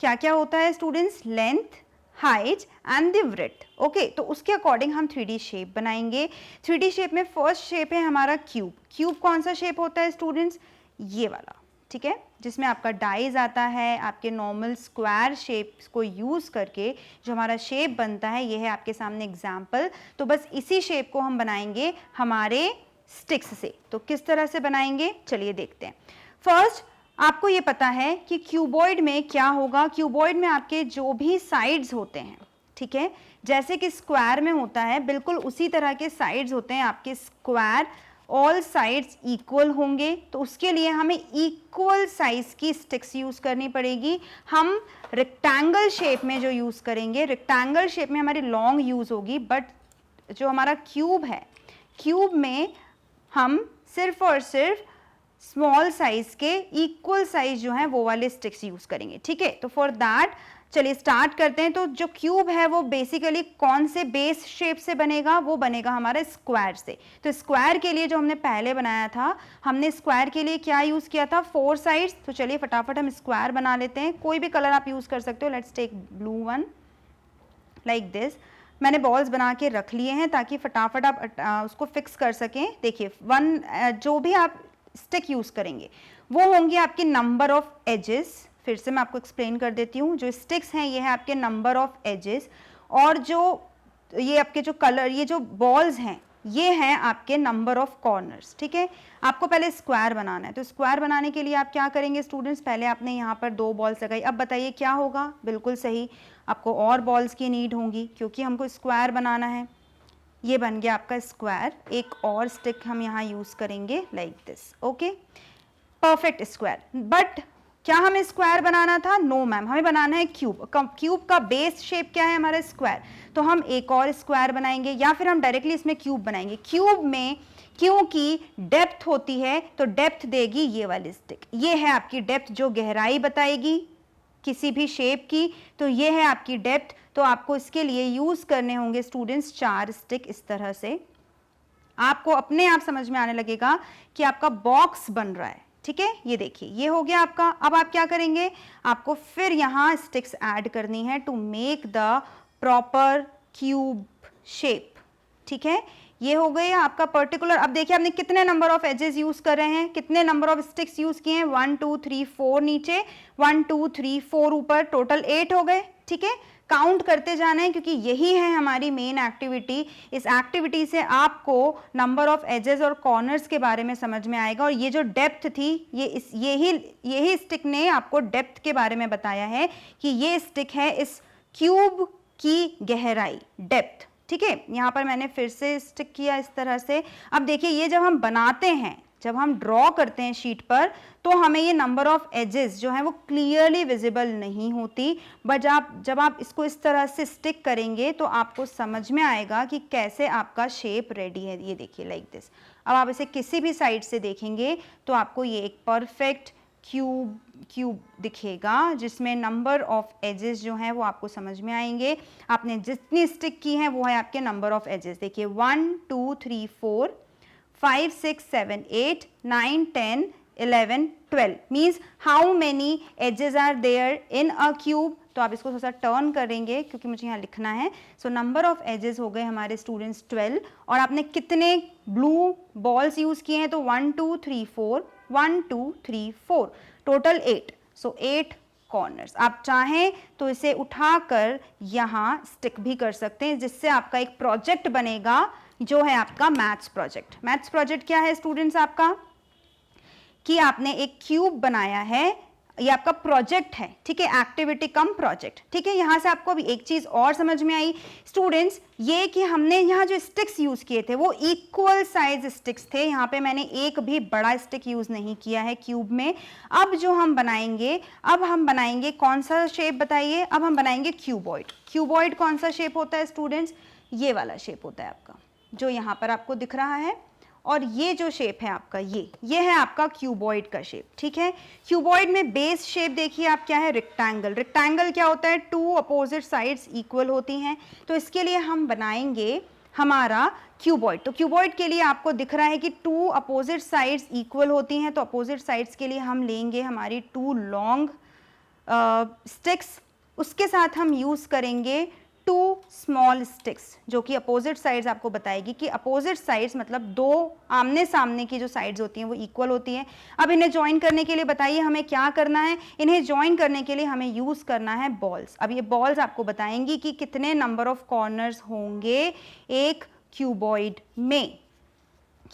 क्या क्या होता है students? Length, height and the width. Okay, तो उसके according हम 3D shape बनाएंगे। 3D shape में first shape है हमारा क्यूब। क्यूब कौन सा शेप होता है students? ये वाला, ठीक है, जिसमें आपका डाइज आता है। आपके नॉर्मल स्क्वायर शेप्स को यूज़ करके जो हमारा शेप बनता है, ये है आपके सामने एग्जाम्पल। तो बस इसी शेप को हम बनाएंगे हमारे स्टिक्स से। तो किस तरह से बनाएंगे चलिए देखते हैं। फर्स्ट आपको ये पता है कि क्यूबॉइड में क्या होगा। क्यूबॉइड में आपके जो भी साइड्स होते हैं, ठीक है। जैसे कि स्क्वायर में होता है बिल्कुल उसी तरह के साइड्स होते हैं आपके स्क्वायर, ऑल साइड्स इक्वल होंगे, तो उसके लिए हमें इक्वल साइज की स्टिक्स यूज करनी पड़ेगी। हम रेक्टेंगल शेप में जो यूज करेंगे, रेक्टेंगल शेप में हमारी लॉन्ग यूज होगी, बट जो हमारा क्यूब है, क्यूब में हम सिर्फ और सिर्फ स्मॉल साइज के इक्वल साइज जो है वो वाले स्टिक्स यूज करेंगे, ठीक है। तो फॉर दैट चलिए स्टार्ट करते हैं। तो जो क्यूब है वो बेसिकली कौन से बेस शेप से बनेगा, वो बनेगा हमारा स्क्वायर से। तो स्क्वायर के लिए जो हमने पहले बनाया था, हमने स्क्वायर के लिए क्या यूज किया था, 4 साइड्स। तो चलिए फटाफट हम स्क्वायर बना लेते हैं। कोई भी कलर आप यूज कर सकते हो, let's take blue one like this. मैंने बॉल्स बना के रख लिए हैं ताकि फटाफट आप उसको फिक्स कर सकें। देखिए जो भी आप स्टिक यूज करेंगे वो होंगे आपके नंबर ऑफ एजेस। फिर से मैं आपको एक्सप्लेन कर देती हूँ। जो स्टिक्स हैं ये है आपके नंबर ऑफ एजेस, और जो ये आपके जो कलर, ये जो बॉल्स हैं ये हैं आपके नंबर ऑफ कॉर्नर्स, ठीक है। आपको पहले स्क्वायर बनाना है, तो स्क्वायर बनाने के लिए आप क्या करेंगे स्टूडेंट्स, पहले आपने यहाँ पर 2 बॉल्स लगाई। अब बताइए क्या होगा, बिल्कुल सही, आपको और बॉल्स की नीड होंगी क्योंकि हमको स्क्वायर बनाना है। ये बन गया आपका स्क्वायर। एक और स्टिक हम यहाँ यूज करेंगे like this, okay, perfect square. But क्या हमें स्क्वायर बनाना था, नो मैम, हमें बनाना है क्यूब। क्यूब का बेस शेप क्या है हमारा स्क्वायर, तो हम एक और स्क्वायर बनाएंगे या फिर हम डायरेक्टली इसमें क्यूब बनाएंगे। क्यूब में क्योंकि डेप्थ होती है तो डेप्थ देगी ये वाली स्टिक, ये है आपकी डेप्थ जो गहराई बताएगी किसी भी शेप की, तो ये है आपकी डेप्थ। तो आपको इसके लिए यूज करने होंगे स्टूडेंट्स 4 स्टिक। इस तरह से आपको अपने आप समझ में आने लगेगा कि आपका बॉक्स बन रहा है, ठीक है। ये देखिए ये हो गया आपका। अब आप क्या करेंगे, आपको फिर यहाँ स्टिक्स ऐड करनी है to make the proper cube shape, ठीक है। ये हो गया आपका पर्टिकुलर। अब देखिए आपने कितने नंबर ऑफ एजेस यूज कर रहे हैं, कितने नंबर ऑफ स्टिक्स यूज किए हैं, 1 2 3 4 नीचे, 1 2 3 4 ऊपर, टोटल 8 हो गए, ठीक है। काउंट करते जाना है क्योंकि यही है हमारी मेन एक्टिविटी। इस एक्टिविटी से आपको नंबर ऑफ एजेस और कॉर्नर्स के बारे में समझ में आएगा। और ये जो डेप्थ थी, यही स्टिक ने आपको डेप्थ के बारे में बताया है कि ये स्टिक है इस क्यूब की गहराई, डेप्थ, ठीक है। यहाँ पर मैंने फिर से स्टिक किया इस तरह से। अब देखिए ये जब हम बनाते हैं, जब हम ड्रॉ करते हैं शीट पर, तो हमें ये नंबर ऑफ एजेस जो है वो क्लियरली विजिबल नहीं होती, बट जब आप इसको इस तरह से स्टिक करेंगे तो आपको समझ में आएगा कि कैसे आपका शेप रेडी है। ये देखिए लाइक दिस। अब आप इसे किसी भी साइड से देखेंगे तो आपको ये एक परफेक्ट क्यूब दिखेगा जिसमें नंबर ऑफ एजेस जो हैं वो आपको समझ में आएंगे। आपने जितनी स्टिक की है वो है आपके नंबर ऑफ एजेस। देखिए 1 2 3 4 5 6 7 8 9 10 11 12 means how many edges are there in a cube. तो आप इसको थोड़ा सा टर्न करेंगे क्योंकि मुझे यहाँ लिखना है। सो नंबर ऑफ एजेस हो गए हमारे स्टूडेंट्स 12। और आपने कितने ब्लू बॉल्स यूज किए हैं, तो 1 2 3 4 1 2 3 4, टोटल 8। सो 8 कॉर्नर्स। आप चाहें तो इसे उठाकर यहाँ स्टिक भी कर सकते हैं, जिससे आपका एक प्रोजेक्ट बनेगा जो है आपका मैथ्स प्रोजेक्ट। मैथ्स प्रोजेक्ट क्या है स्टूडेंट्स आपका, कि आपने एक क्यूब बनाया है, ये आपका प्रोजेक्ट है, ठीक है, एक्टिविटी कम प्रोजेक्ट, ठीक है। यहां से आपको अभी एक चीज और समझ में आई स्टूडेंट्स, ये कि हमने यहाँ जो स्टिक्स यूज किए थे वो इक्वल साइज स्टिक्स थे। यहाँ पे मैंने एक भी बड़ा स्टिक यूज नहीं किया है क्यूब में। अब जो हम बनाएंगे, अब हम बनाएंगे कौन सा शेप बताइए, अब हम बनाएंगे क्यूबॉइड। क्यूबॉइड कौन सा शेप होता है स्टूडेंट्स, ये वाला शेप होता है आपका, जो यहाँ पर आपको दिख रहा है। और ये जो शेप है आपका, ये है आपका क्यूबॉइड का शेप, ठीक है। क्यूबॉइड में बेस शेप देखिए आप क्या है, रेक्टेंगल। रेक्टेंगल क्या होता है, 2 अपोजिट साइड्स इक्वल होती हैं। तो इसके लिए हम बनाएंगे हमारा क्यूबॉइड। तो क्यूबॉइड के लिए आपको दिख रहा है कि 2 अपोजिट साइड्स इक्वल होती हैं, तो अपोजिट साइड्स के लिए हम लेंगे हमारी 2 लॉन्ग स्टिक्स। उसके साथ हम यूज करेंगे 2 स्मॉल स्टिक्स, जो कि अपोजिट साइड्स आपको बताएगी कि अपोजिट साइड्स मतलब 2 आमने सामने की जो साइड्स होती हैं वो इक्वल होती हैं। अब इन्हें ज्वाइन करने के लिए बताइए हमें क्या करना है। इन्हें ज्वाइन करने के लिए हमें यूज करना है बॉल्स। अब ये बॉल्स आपको बताएंगी कि कितने नंबर ऑफ कॉर्नर्स होंगे एक क्यूबॉइड में।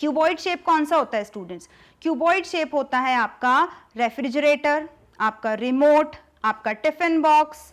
क्यूबॉइड शेप कौन सा होता है स्टूडेंट्स, क्यूबॉइड शेप होता है आपका रेफ्रिजरेटर, आपका रिमोट, आपका टिफिन बॉक्स,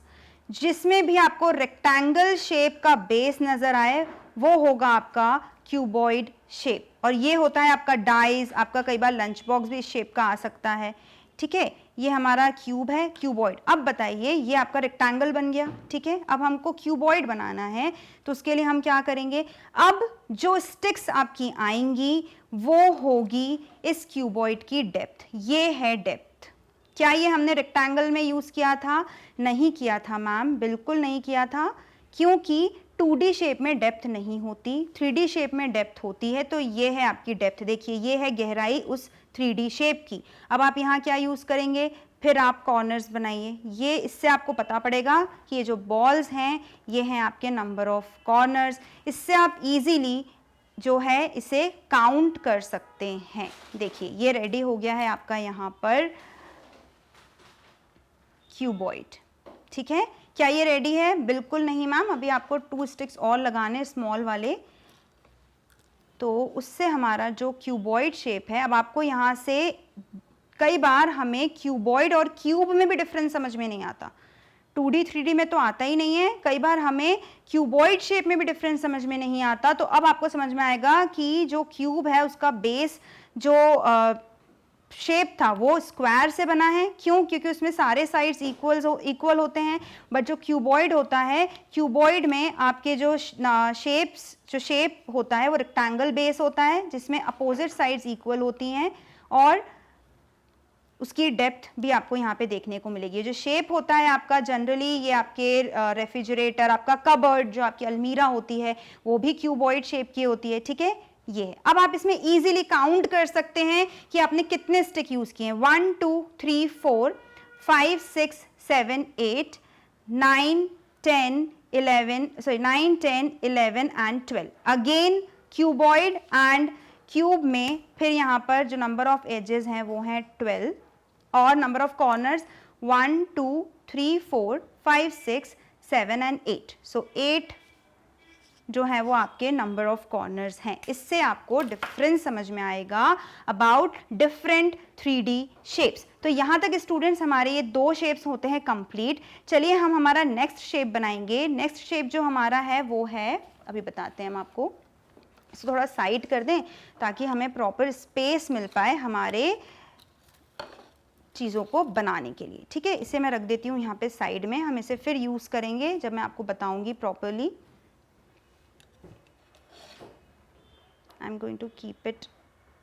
जिसमें भी आपको रेक्टेंगल शेप का बेस नजर आए वो होगा आपका क्यूबॉइड शेप। और ये होता है आपका डाइस, आपका कई बार लंच बॉक्स भी इस शेप का आ सकता है, ठीक है। ये हमारा क्यूब है, क्यूबॉइड। अब बताइए, ये आपका रेक्टेंगल बन गया, ठीक है। अब हमको क्यूबॉइड बनाना है तो उसके लिए हम क्या करेंगे, अब जो स्टिक्स आपकी आएंगी वो होगी इस क्यूबॉइड की डेप्थ। ये है डेप्थ। क्या ये हमने रेक्टेंगल में यूज किया था? नहीं किया था मैम, बिल्कुल नहीं किया था, क्योंकि 2D शेप में डेप्थ नहीं होती, 3D शेप में डेप्थ होती है। तो ये है आपकी डेप्थ, देखिए ये है गहराई उस 3D शेप की। अब आप यहाँ क्या यूज करेंगे, फिर आप कॉर्नर्स बनाइए। ये इससे आपको पता पड़ेगा कि ये जो बॉल्स हैं ये हैं आपके नंबर ऑफ कॉर्नर्स। इससे आप इजीली जो है इसे काउंट कर सकते हैं। देखिए ये रेडी हो गया है आपका यहाँ पर क्यूबॉइड, ठीक है। क्या ये रेडी है? बिल्कुल नहीं मैम, अभी आपको 2 स्टिक्स और लगाने स्मॉल वाले, तो उससे हमारा जो क्यूबॉइड शेप है। अब आपको यहाँ से कई बार हमें क्यूबॉइड और क्यूब में भी डिफरेंस समझ में नहीं आता, 2D 3D में तो आता ही नहीं है, कई बार हमें क्यूबॉइड शेप में भी डिफरेंस समझ में नहीं आता। तो अब आपको समझ में आएगा कि जो क्यूब है उसका बेस जो शेप था वो स्क्वायर से बना है। क्यों? क्योंकि उसमें सारे साइड्स इक्वल होते हैं। बट जो क्यूबॉइड होता है, क्यूबॉइड में आपके जो शेप होता है वो रेक्टेंगल बेस होता है, जिसमें अपोजिट साइड्स इक्वल होती हैं और उसकी डेप्थ भी आपको यहाँ पे देखने को मिलेगी। जो शेप होता है आपका जनरली, ये आपके रेफ्रिजरेटर, आपका कबर्ड, जो आपकी अलमीरा होती है वो भी क्यूबॉइड शेप की होती है, ठीक है। ये अब आप इसमें इजीली काउंट कर सकते हैं कि आपने कितने स्टिक यूज किए हैं। 1 2 3 4 5 6 7 8 9 10 11 sorry 9 10 11 and 12। Again cuboid and cube में फिर यहाँ पर जो नंबर ऑफ एजेस हैं वो हैं 12 और नंबर ऑफ कॉर्नर्स 1 2 3 4 5 6 7 एंड 8। सो 8 जो है वो आपके नंबर ऑफ कॉर्नर्स हैं। इससे आपको डिफरेंस समझ में आएगा अबाउट डिफरेंट 3D शेप्स। तो यहाँ तक स्टूडेंट्स हमारे ये 2 शेप्स होते हैं कंप्लीट। चलिए हम हमारा नेक्स्ट शेप बनाएंगे। नेक्स्ट शेप जो हमारा है वो है, अभी बताते हैं हम आपको, इसको थोड़ा साइड कर दें ताकि हमें प्रॉपर स्पेस मिल पाए हमारे चीज़ों को बनाने के लिए, ठीक है। इसे मैं रख देती हूँ यहाँ पे साइड में, हम इसे फिर यूज़ करेंगे जब मैं आपको बताऊँगी properly. I'm going to keep it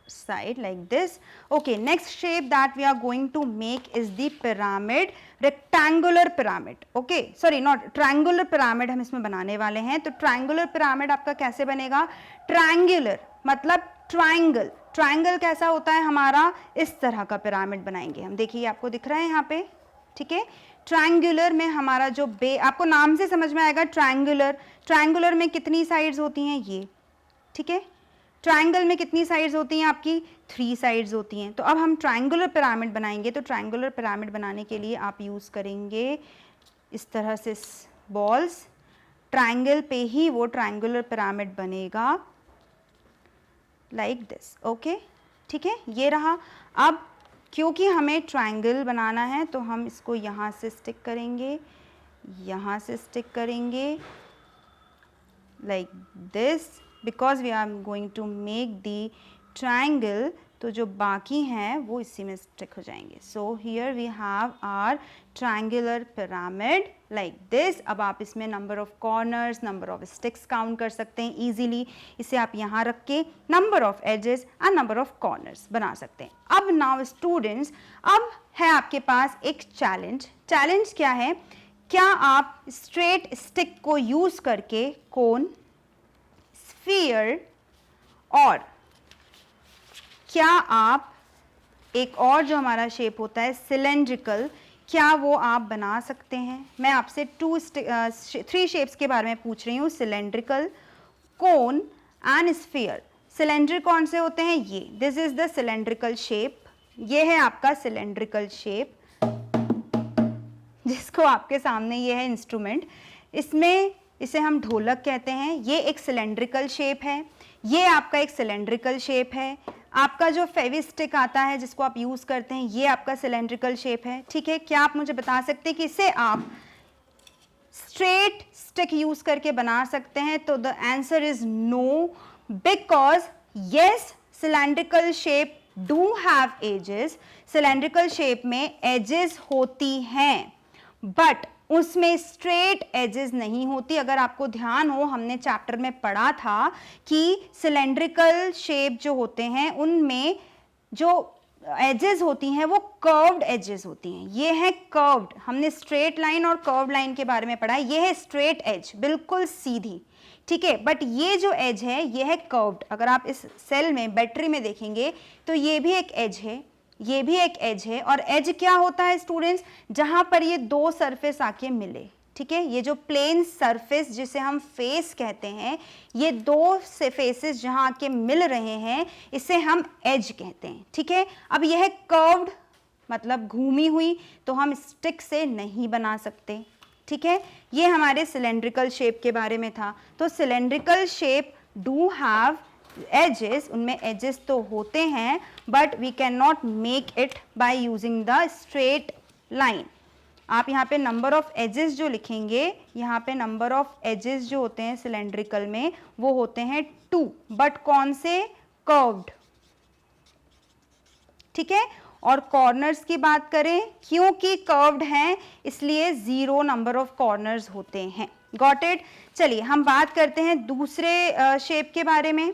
side like this. Okay, next shape that we are going to make is the pyramid, rectangular pyramid. Okay, sorry not triangular pyramid हम इसमें बनाने वाले हैं। तो triangular pyramid आपका कैसे बनेगा? Triangular मतलब triangle, triangle कैसा होता है हमारा, इस तरह का pyramid बनाएंगे हम। देखिए आपको दिख रहा है यहाँ पे, ठीक है। ट्रायंगुलर में हमारा जो आपको नाम से समझ में आएगा ट्रायंगुलर। ट्रायंगुलर में कितनी साइड्स होती हैं ये, ठीक है। ट्रायंगल में कितनी साइड्स होती हैं आपकी? 3 साइड्स होती हैं। तो अब हम ट्रायंगुलर पिरामिड बनाएंगे। तो ट्रायंगुलर पिरामिड बनाने के लिए आप यूज़ करेंगे इस तरह से बॉल्स, ट्रायंगल पे ही वो ट्रायंगुलर पिरामिड बनेगा लाइक दिस। ओके, ठीक है, ये रहा। अब क्योंकि हमें ट्रायंगल बनाना है तो हम इसको यहाँ से स्टिक करेंगे, यहाँ से स्टिक करेंगे like this, because we are going to make the triangle. तो जो बाकी हैं वो इसी में स्टिक हो जाएंगे। So here we have our triangular pyramid like this. अब आप इसमें number of corners, number of sticks count कर सकते हैं इजीली। इसे आप यहाँ रख के number of edges and number of corners बना सकते हैं। अब नाउ स्टूडेंट्स, अब है आपके पास एक चैलेंज। चैलेंज क्या है? क्या आप स्ट्रेट स्टिक को यूज करके कोन, स्फीयर और क्या आप एक और जो हमारा शेप होता है सिलेंड्रिकल, क्या वो आप बना सकते हैं? मैं आपसे 3 शेप्स के बारे में पूछ रही हूँ, cylindrical, cone and sphere. Cylinder कौन से होते हैं? ये, this is the cylindrical shape. ये है आपका सिलेंड्रिकल शेप, जिसको आपके सामने ये है इंस्ट्रूमेंट, इसमें इसे हम ढोलक कहते हैं। ये एक सिलेंड्रिकल शेप है, ये आपका एक सिलेंड्रिकल शेप है। आपका जो फेविस्टिक आता है जिसको आप यूज़ करते हैं, ये आपका सिलेंड्रिकल शेप है, ठीक है। क्या आप मुझे बता सकते हैं कि इसे आप स्ट्रेट स्टिक यूज करके बना सकते हैं? तो the answer is no, because yes cylindrical shape do have edges, cylindrical shape में एजेस होती हैं, बट उसमें स्ट्रेट एजेस नहीं होती। अगर आपको ध्यान हो, हमने चैप्टर में पढ़ा था कि सिलेंड्रिकल शेप जो होते हैं उनमें जो एजेस होती हैं वो कर्व्ड एजेस होती हैं। ये है कर्व्ड, हमने स्ट्रेट लाइन और कर्व्ड लाइन के बारे में पढ़ा है। ये है स्ट्रेट एज, बिल्कुल सीधी, ठीक है, बट ये जो एज है ये है कर्व्ड। अगर आप इस सेल में बैटरी में देखेंगे तो ये भी एक एज है, ये भी एक एज है, और एज क्या होता है स्टूडेंट्स? जहां पर ये दो सरफेस आके मिले, ठीक है, ये जो प्लेन सरफेस जिसे हम फेस कहते हैं, ये दो से फेसेस जहां आके मिल रहे हैं इसे हम एज कहते हैं, ठीक है। अब यह है कर्व्ड, मतलब घूमी हुई, तो हम स्टिक से नहीं बना सकते, ठीक है। ये हमारे सिलेंड्रिकल शेप के बारे में था। तो cylindrical shape do have edges, उनमें एजेस तो होते हैं, but we can not make it by using the straight line. आप यहाँ पे नंबर ऑफ एजेस जो लिखेंगे, यहाँ पे नंबर ऑफ एजेस जो होते हैं सिलेंड्रिकल में वो होते हैं 2, बट कौन से? कर्व्ड, ठीक है। और कॉर्नर्स की बात करें, क्योंकि कर्व्ड हैं इसलिए 0 नंबर ऑफ कॉर्नर्स होते हैं। Got it. चलिए हम बात करते हैं दूसरे शेप के बारे में।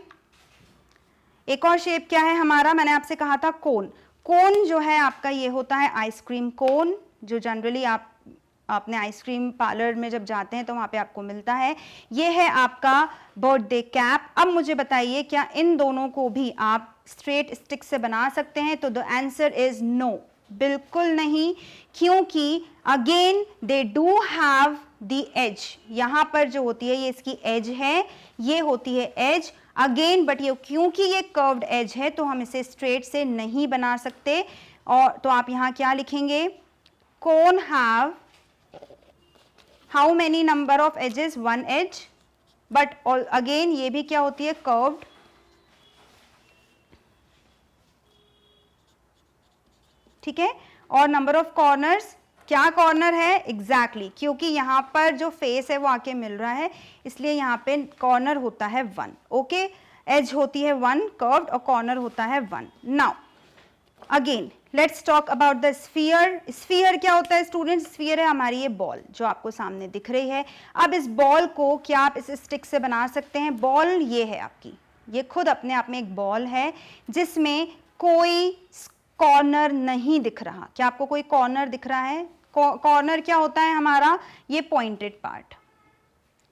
एक और शेप क्या है हमारा? मैंने आपसे कहा था कोन। कोन जो है आपका ये होता है आइसक्रीम कोन, जो जनरली आपने आइसक्रीम पार्लर में जब जाते हैं तो वहाँ पे आपको मिलता है। ये है आपका बर्थडे कैप। अब मुझे बताइए क्या इन दोनों को भी आप स्ट्रेट स्टिक से बना सकते हैं? तो द आंसर इज नो, बिल्कुल नहीं, क्योंकि again they do have the edge. यहाँ पर जो होती है ये इसकी एज है, ये होती है एज अगेन, बट ये क्योंकि ये कर्व्ड एज है तो हम इसे स्ट्रेट से नहीं बना सकते। और तो आप यहाँ क्या लिखेंगे? Cone have how many number of edges? 1 edge, but again ये भी क्या होती है? कर्व्ड। ठीक है। और नंबर ऑफ कॉर्नर्स, क्या कॉर्नर है? एग्जैक्टली, क्योंकि यहाँ पर जो फेस है वो आके मिल रहा है इसलिए यहाँ पे कॉर्नर होता है 1। ओके, एज होती है 1 कर्व्ड और कॉर्नर होता है 1। Now again let's talk about the sphere. Sphere क्या होता है स्टूडेंट्स? स्फीयर है हमारी ये बॉल जो आपको सामने दिख रही है। अब इस बॉल को क्या आप इस स्टिक से बना सकते हैं? बॉल ये है आपकी, ये खुद अपने आप में एक बॉल है जिसमें कोई कॉर्नर नहीं दिख रहा। क्या आपको कोई कॉर्नर दिख रहा है? कॉर्नर क्या होता है हमारा? ये पॉइंटेड पार्ट,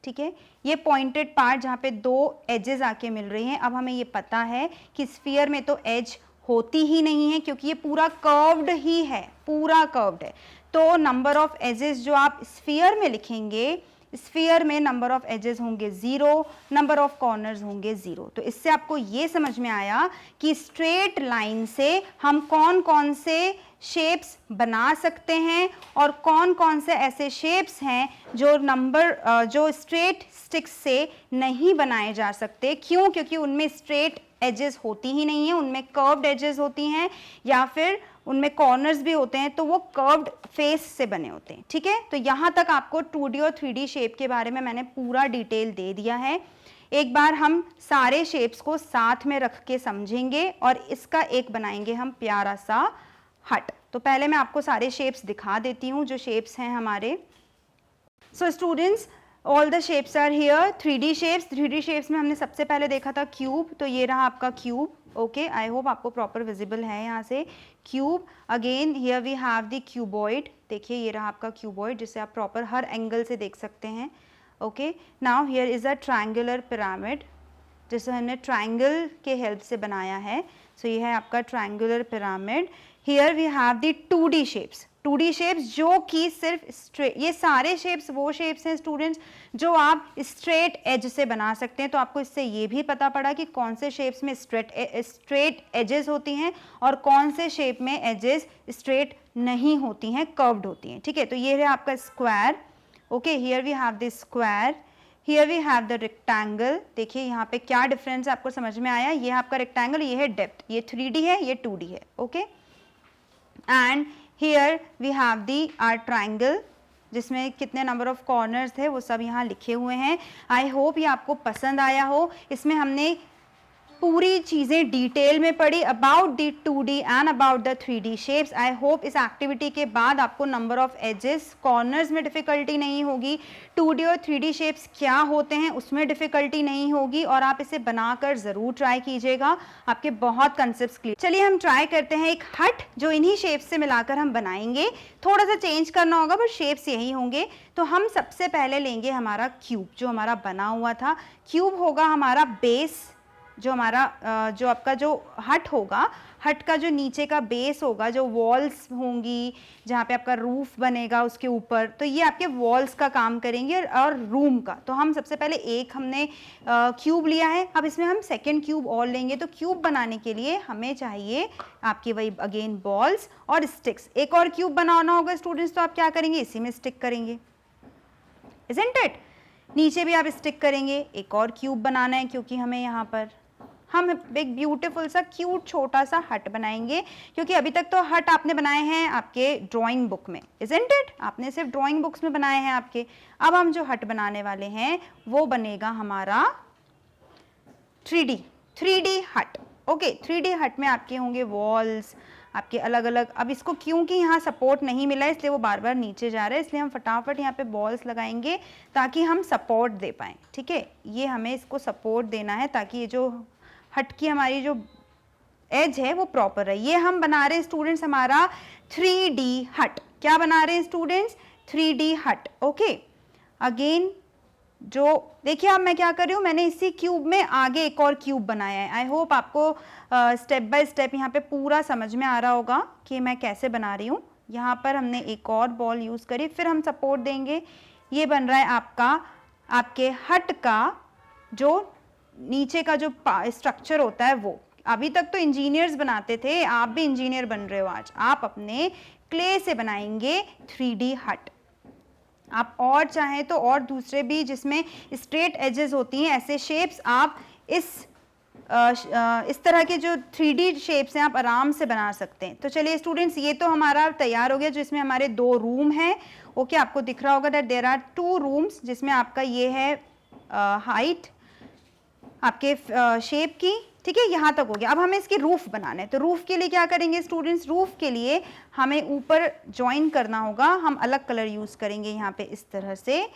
ठीक है, ये पॉइंटेड पार्ट जहाँ पे 2 एजेस आके मिल रही हैं। अब हमें ये पता है कि स्फीयर में तो एज होती ही नहीं है क्योंकि ये पूरा कर्व्ड ही है, पूरा कर्व्ड है। तो नंबर ऑफ एजेस जो आप स्फीयर में लिखेंगे, स्फीयर में नंबर ऑफ एजेस होंगे 0, नंबर ऑफ कॉर्नर्स होंगे 0। तो इससे आपको ये समझ में आया कि स्ट्रेट लाइन से हम कौन कौन से शेप्स बना सकते हैं और कौन कौन से ऐसे शेप्स हैं जो स्ट्रेट स्टिक्स से नहीं बनाए जा सकते। क्यों? क्योंकि उनमें स्ट्रेट एजेस होती ही नहीं है, उनमें कर्व्ड एजेस होती हैं या फिर उनमें कॉर्नर्स भी होते हैं तो वो कर्व्ड फेस से बने होते हैं। ठीक है, तो यहाँ तक आपको 2D और 3D शेप के बारे में मैंने पूरा डिटेल दे दिया है। एक बार हम सारे शेप्स को साथ में रख के समझेंगे और इसका एक बनाएंगे हम प्यारा सा हट। तो पहले मैं आपको सारे शेप्स दिखा देती हूँ जो शेप्स हैं हमारे। So students, all the shapes are here. 3D shapes, 3D shapes में हमने सबसे पहले देखा था क्यूब, तो ये रहा आपका क्यूब। ओके, आई होप आपको प्रॉपर विजिबल है यहाँ से cube. Again here we have the cuboid, देखिए ये रहा आपका क्यूबॉइड जिसे आप प्रॉपर हर एंगल से देख सकते हैं। Okay, now here is a triangular pyramid जिसे हमने ट्रायंगल के हेल्प से बनाया है। सो ये है आपका triangular pyramid. Here we have the 2D shapes, 2D shapes जो कि सिर्फ स्ट्रेट, ये सारे शेप्स वो शेप्स हैं स्टूडेंट्स जो आप स्ट्रेट एज से बना सकते हैं। तो आपको इससे ये भी पता पड़ा कि कौन से शेप्स में स्ट्रेट एजेस होती हैं और कौन से शेप में एजेस स्ट्रेट नहीं होती हैं, कर्व्ड होती हैं। ठीक है, तो ये है आपका square. Okay, here we have the square, here we have the rectangle. देखिए यहाँ पे क्या डिफरेंस आपको समझ में आया? ये है आपका रेक्टेंगल, ये है डेप्थ, ये 3D है, ये 2D है। Okay, and here we have the our triangle, जिसमें कितने नंबर ऑफ कॉर्नर्स थे वो सब यहाँ लिखे हुए हैं। आई होप ये आपको पसंद आया हो। इसमें हमने पूरी चीज़ें डिटेल में पढ़ी about the 2D and about the 3D shapes. I hope इस एक्टिविटी के बाद आपको नंबर ऑफ एजेस, कॉर्नर्स में डिफ़िकल्टी नहीं होगी, 2D और 3D शेप्स क्या होते हैं उसमें डिफ़िकल्टी नहीं होगी, और आप इसे बनाकर ज़रूर ट्राई कीजिएगा, आपके बहुत कंसेप्ट्स क्लियर। चलिए हम ट्राई करते हैं एक हट जो इन्हीं शेप्स से मिलाकर हम बनाएंगे। थोड़ा सा चेंज करना होगा बट शेप्स यही होंगे। तो हम सबसे पहले लेंगे हमारा क्यूब जो हमारा बना हुआ था। क्यूब होगा हमारा बेस, जो हमारा जो आपका जो हट होगा, हट का जो नीचे का बेस होगा, जो वॉल्स होंगी, जहाँ पे आपका रूफ बनेगा उसके ऊपर, तो ये आपके वॉल्स का काम करेंगे और रूम का। तो हम सबसे पहले एक हमने क्यूब लिया है, अब इसमें हम सेकंड क्यूब और लेंगे। तो क्यूब बनाने के लिए हमें चाहिए आपकी वही अगेन बॉल्स और स्टिक्स। एक और क्यूब बनाना होगा स्टूडेंट्स, तो आप क्या करेंगे, इसी में स्टिक करेंगे, इज़न्ट इट। नीचे भी आप स्टिक करेंगे। एक और क्यूब बनाना है क्योंकि हमें यहाँ पर हम एक ब्यूटीफुल सा क्यूट छोटा सा हट बनाएंगे, क्योंकि अभी तक तो हट आपने बनाए हैं आपके ड्राइंग बुक में, इज़न्ट इट, आपने सिर्फ ड्राइंग बुक्स में बनाए हैं आपके। अब हम जो हट बनाने वाले हैं वो बनेगा हमारा 3D हट। ओके, 3D हट में आपके होंगे वॉल्स, आपके अलग अलग। अब इसको क्योंकि यहाँ सपोर्ट नहीं मिला है इसलिए वो बार बार नीचे जा रहा है, इसलिए हम फटाफट यहाँ पे बॉल्स लगाएंगे ताकि हम सपोर्ट दे पाएँ। ठीक है, ये हमें इसको सपोर्ट देना है ताकि ये जो हट की हमारी जो एज है वो प्रॉपर है। ये हम बना रहे हैं स्टूडेंट्स हमारा 3D हट। क्या बना रहे हैं स्टूडेंट्स, 3D हट। ओके, अगेन जो देखिए अब मैं क्या कर रही हूँ, मैंने इसी क्यूब में आगे एक और क्यूब बनाया है। आई होप आपको स्टेप बाय स्टेप यहाँ पे पूरा समझ में आ रहा होगा कि मैं कैसे बना रही हूँ। यहाँ पर हमने एक और बॉल यूज़ करी, फिर हम सपोर्ट देंगे। ये बन रहा है आपका आपके हट का जो नीचे का जो स्ट्रक्चर होता है वो। अभी तक तो इंजीनियर्स बनाते थे, आप भी इंजीनियर बन रहे हो आज। आप अपने क्ले से बनाएंगे 3D हट। आप और चाहें तो और दूसरे भी जिसमें स्ट्रेट एजेस होती हैं, ऐसे शेप्स आप इस तरह के जो 3D शेप्स हैं आप आराम से बना सकते हैं। तो चलिए स्टूडेंट्स, ये तो हमारा तैयार हो गया, जो इसमें हमारे 2 रूम हैं। ओके, आपको दिख रहा होगा दैट देयर आर 2 रूम्स, जिसमें आपका ये है हाइट आपके शेप की। ठीक है, यहाँ तक हो गया। अब हमें इसकी रूफ बनाना है, तो रूफ के लिए क्या करेंगे स्टूडेंट्स, रूफ के लिए हमें ऊपर ज्वाइन करना होगा। हम अलग कलर यूज़ करेंगे यहाँ पे इस तरह से।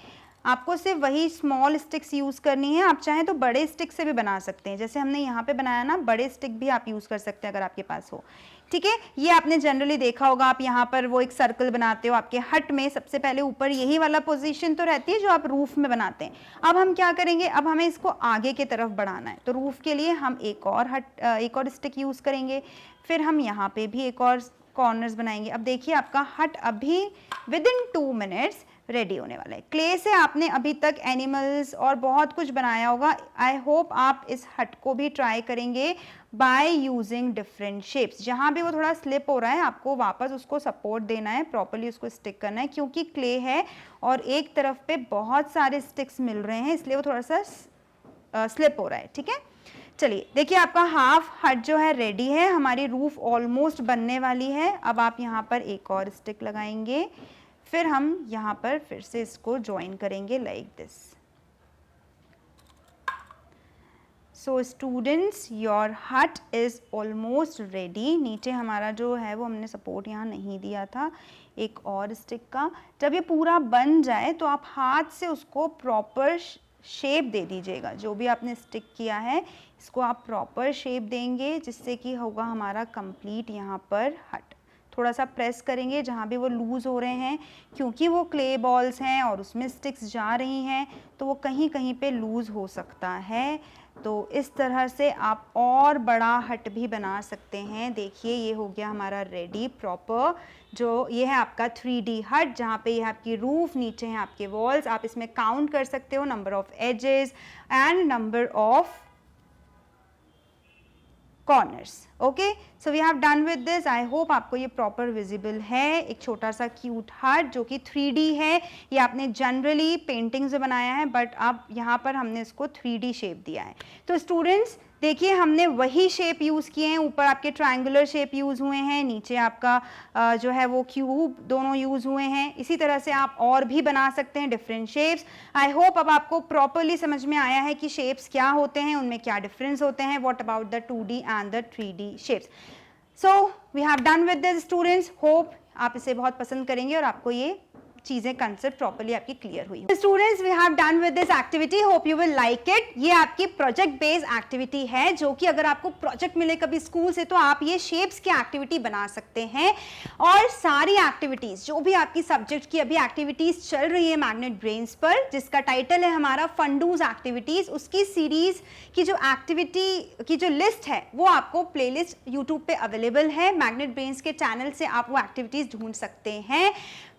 आपको सिर्फ वही स्मॉल स्टिक्स यूज़ करनी है, आप चाहें तो बड़े स्टिक से भी बना सकते हैं, जैसे हमने यहाँ पे बनाया ना, बड़े स्टिक भी आप यूज़ कर सकते हैं अगर आपके पास हो। ठीक है, ये आपने जनरली देखा होगा, आप यहाँ पर वो एक सर्कल बनाते हो आपके हट में, सबसे पहले ऊपर यही वाला पोजीशन तो रहती है जो आप रूफ में बनाते हैं। अब हम क्या करेंगे, अब हमें इसको आगे की तरफ बढ़ाना है, तो रूफ के लिए हम एक और स्टिक यूज़ करेंगे, फिर हम यहाँ पे भी एक और कॉर्नर्स बनाएंगे। अब देखिए आपका हट अभी विदिन 2 मिनट्स रेडी होने वाला है। क्ले से आपने अभी तक एनिमल्स और बहुत कुछ बनाया होगा। आई होप आप इस हट को भी ट्राई करेंगे बाय यूजिंग डिफरेंट शेप्स। जहाँ भी वो थोड़ा स्लिप हो रहा है आपको वापस उसको सपोर्ट देना है, प्रॉपर्ली उसको स्टिक करना है, क्योंकि क्ले है और एक तरफ पे बहुत सारे स्टिक्स मिल रहे हैं, इसलिए वो थोड़ा सा स्लिप हो रहा है। ठीक है, चलिए देखिए आपका हाफ हट जो है रेडी है, हमारी रूफ ऑलमोस्ट बनने वाली है। अब आप यहाँ पर एक और स्टिक लगाएंगे, फिर हम यहाँ पर फिर से इसको ज्वाइन करेंगे like this. So students, your हट इज़ ऑलमोस्ट रेडी। नीचे हमारा जो है वो हमने सपोर्ट यहाँ नहीं दिया था एक और स्टिक का। जब ये पूरा बन जाए तो आप हाथ से उसको प्रॉपर शेप दे दीजिएगा। जो भी आपने स्टिक किया है इसको आप प्रॉपर शेप देंगे, जिससे कि होगा हमारा कंप्लीट यहाँ पर हट। थोड़ा सा प्रेस करेंगे जहाँ भी वो लूज़ हो रहे हैं, क्योंकि वो क्ले बॉल्स हैं और उसमें स्टिक्स जा रही हैं, तो वो कहीं कहीं पे लूज़ हो सकता है। तो इस तरह से आप और बड़ा हट भी बना सकते हैं। देखिए ये हो गया हमारा रेडी प्रॉपर, जो ये है आपका 3D हट, जहाँ पे ये आपकी रूफ, नीचे हैं आपके वॉल्स। आप इसमें काउंट कर सकते हो number of edges and number of corners. Okay, so we have done with this. I hope आपको ये प्रॉपर विजिबल है। एक छोटा सा क्यूट हट जो कि 3D है, ये आपने जनरली पेंटिंग्स में बनाया है, बट अब यहाँ पर हमने इसको 3D शेप दिया है। तो स्टूडेंट्स देखिए हमने वही शेप यूज़ किए हैं, ऊपर आपके ट्रायंगुलर शेप यूज़ हुए हैं, नीचे आपका जो है वो क्यूब दोनों यूज़ हुए हैं। इसी तरह से आप और भी बना सकते हैं डिफरेंट शेप्स। आई होप अब आपको प्रॉपरली समझ में आया है कि शेप्स क्या होते हैं, उनमें क्या डिफरेंस होते हैं। What about the 2D and the 3D shapes. So we have done with this students. Hope आप इसे बहुत पसंद करेंगे और आपको ये चीजें कंसेप्ट प्रॉपर्ली आपकी क्लियर हुई। Students we have done with this activity, hope you will like it. ये आपकी प्रोजेक्ट बेस्ड एक्टिविटी है, जो कि अगर आपको प्रोजेक्ट मिले कभी स्कूल से तो आप ये शेप्स की एक्टिविटी बना सकते हैं। और सारी एक्टिविटीज जो भी आपकी सब्जेक्ट की अभी एक्टिविटीज चल रही है मैग्नेट ब्रेन्स पर, जिसका टाइटल है हमारा फंडूज एक्टिविटीज, उसकी सीरीज की जो एक्टिविटी की जो लिस्ट है वो आपको प्लेलिस्ट यूट्यूब पे अवेलेबल है। मैग्नेट ब्रेन्स के चैनल से आप वो एक्टिविटीज ढूंढ सकते हैं।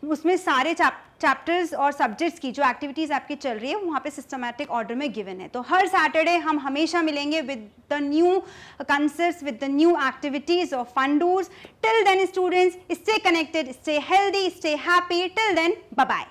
उसमें सारे चैप्टर्स और सब्जेक्ट्स की जो एक्टिविटीज आपकी चल रही है वहाँ पे सिस्टमैटिक ऑर्डर में गिवन है। तो हर सैटरडे हम हमेशा मिलेंगे with the new concepts, with the new activities of Fundoos. Till then students, stay connected, stay healthy, stay happy. Till then, bye bye.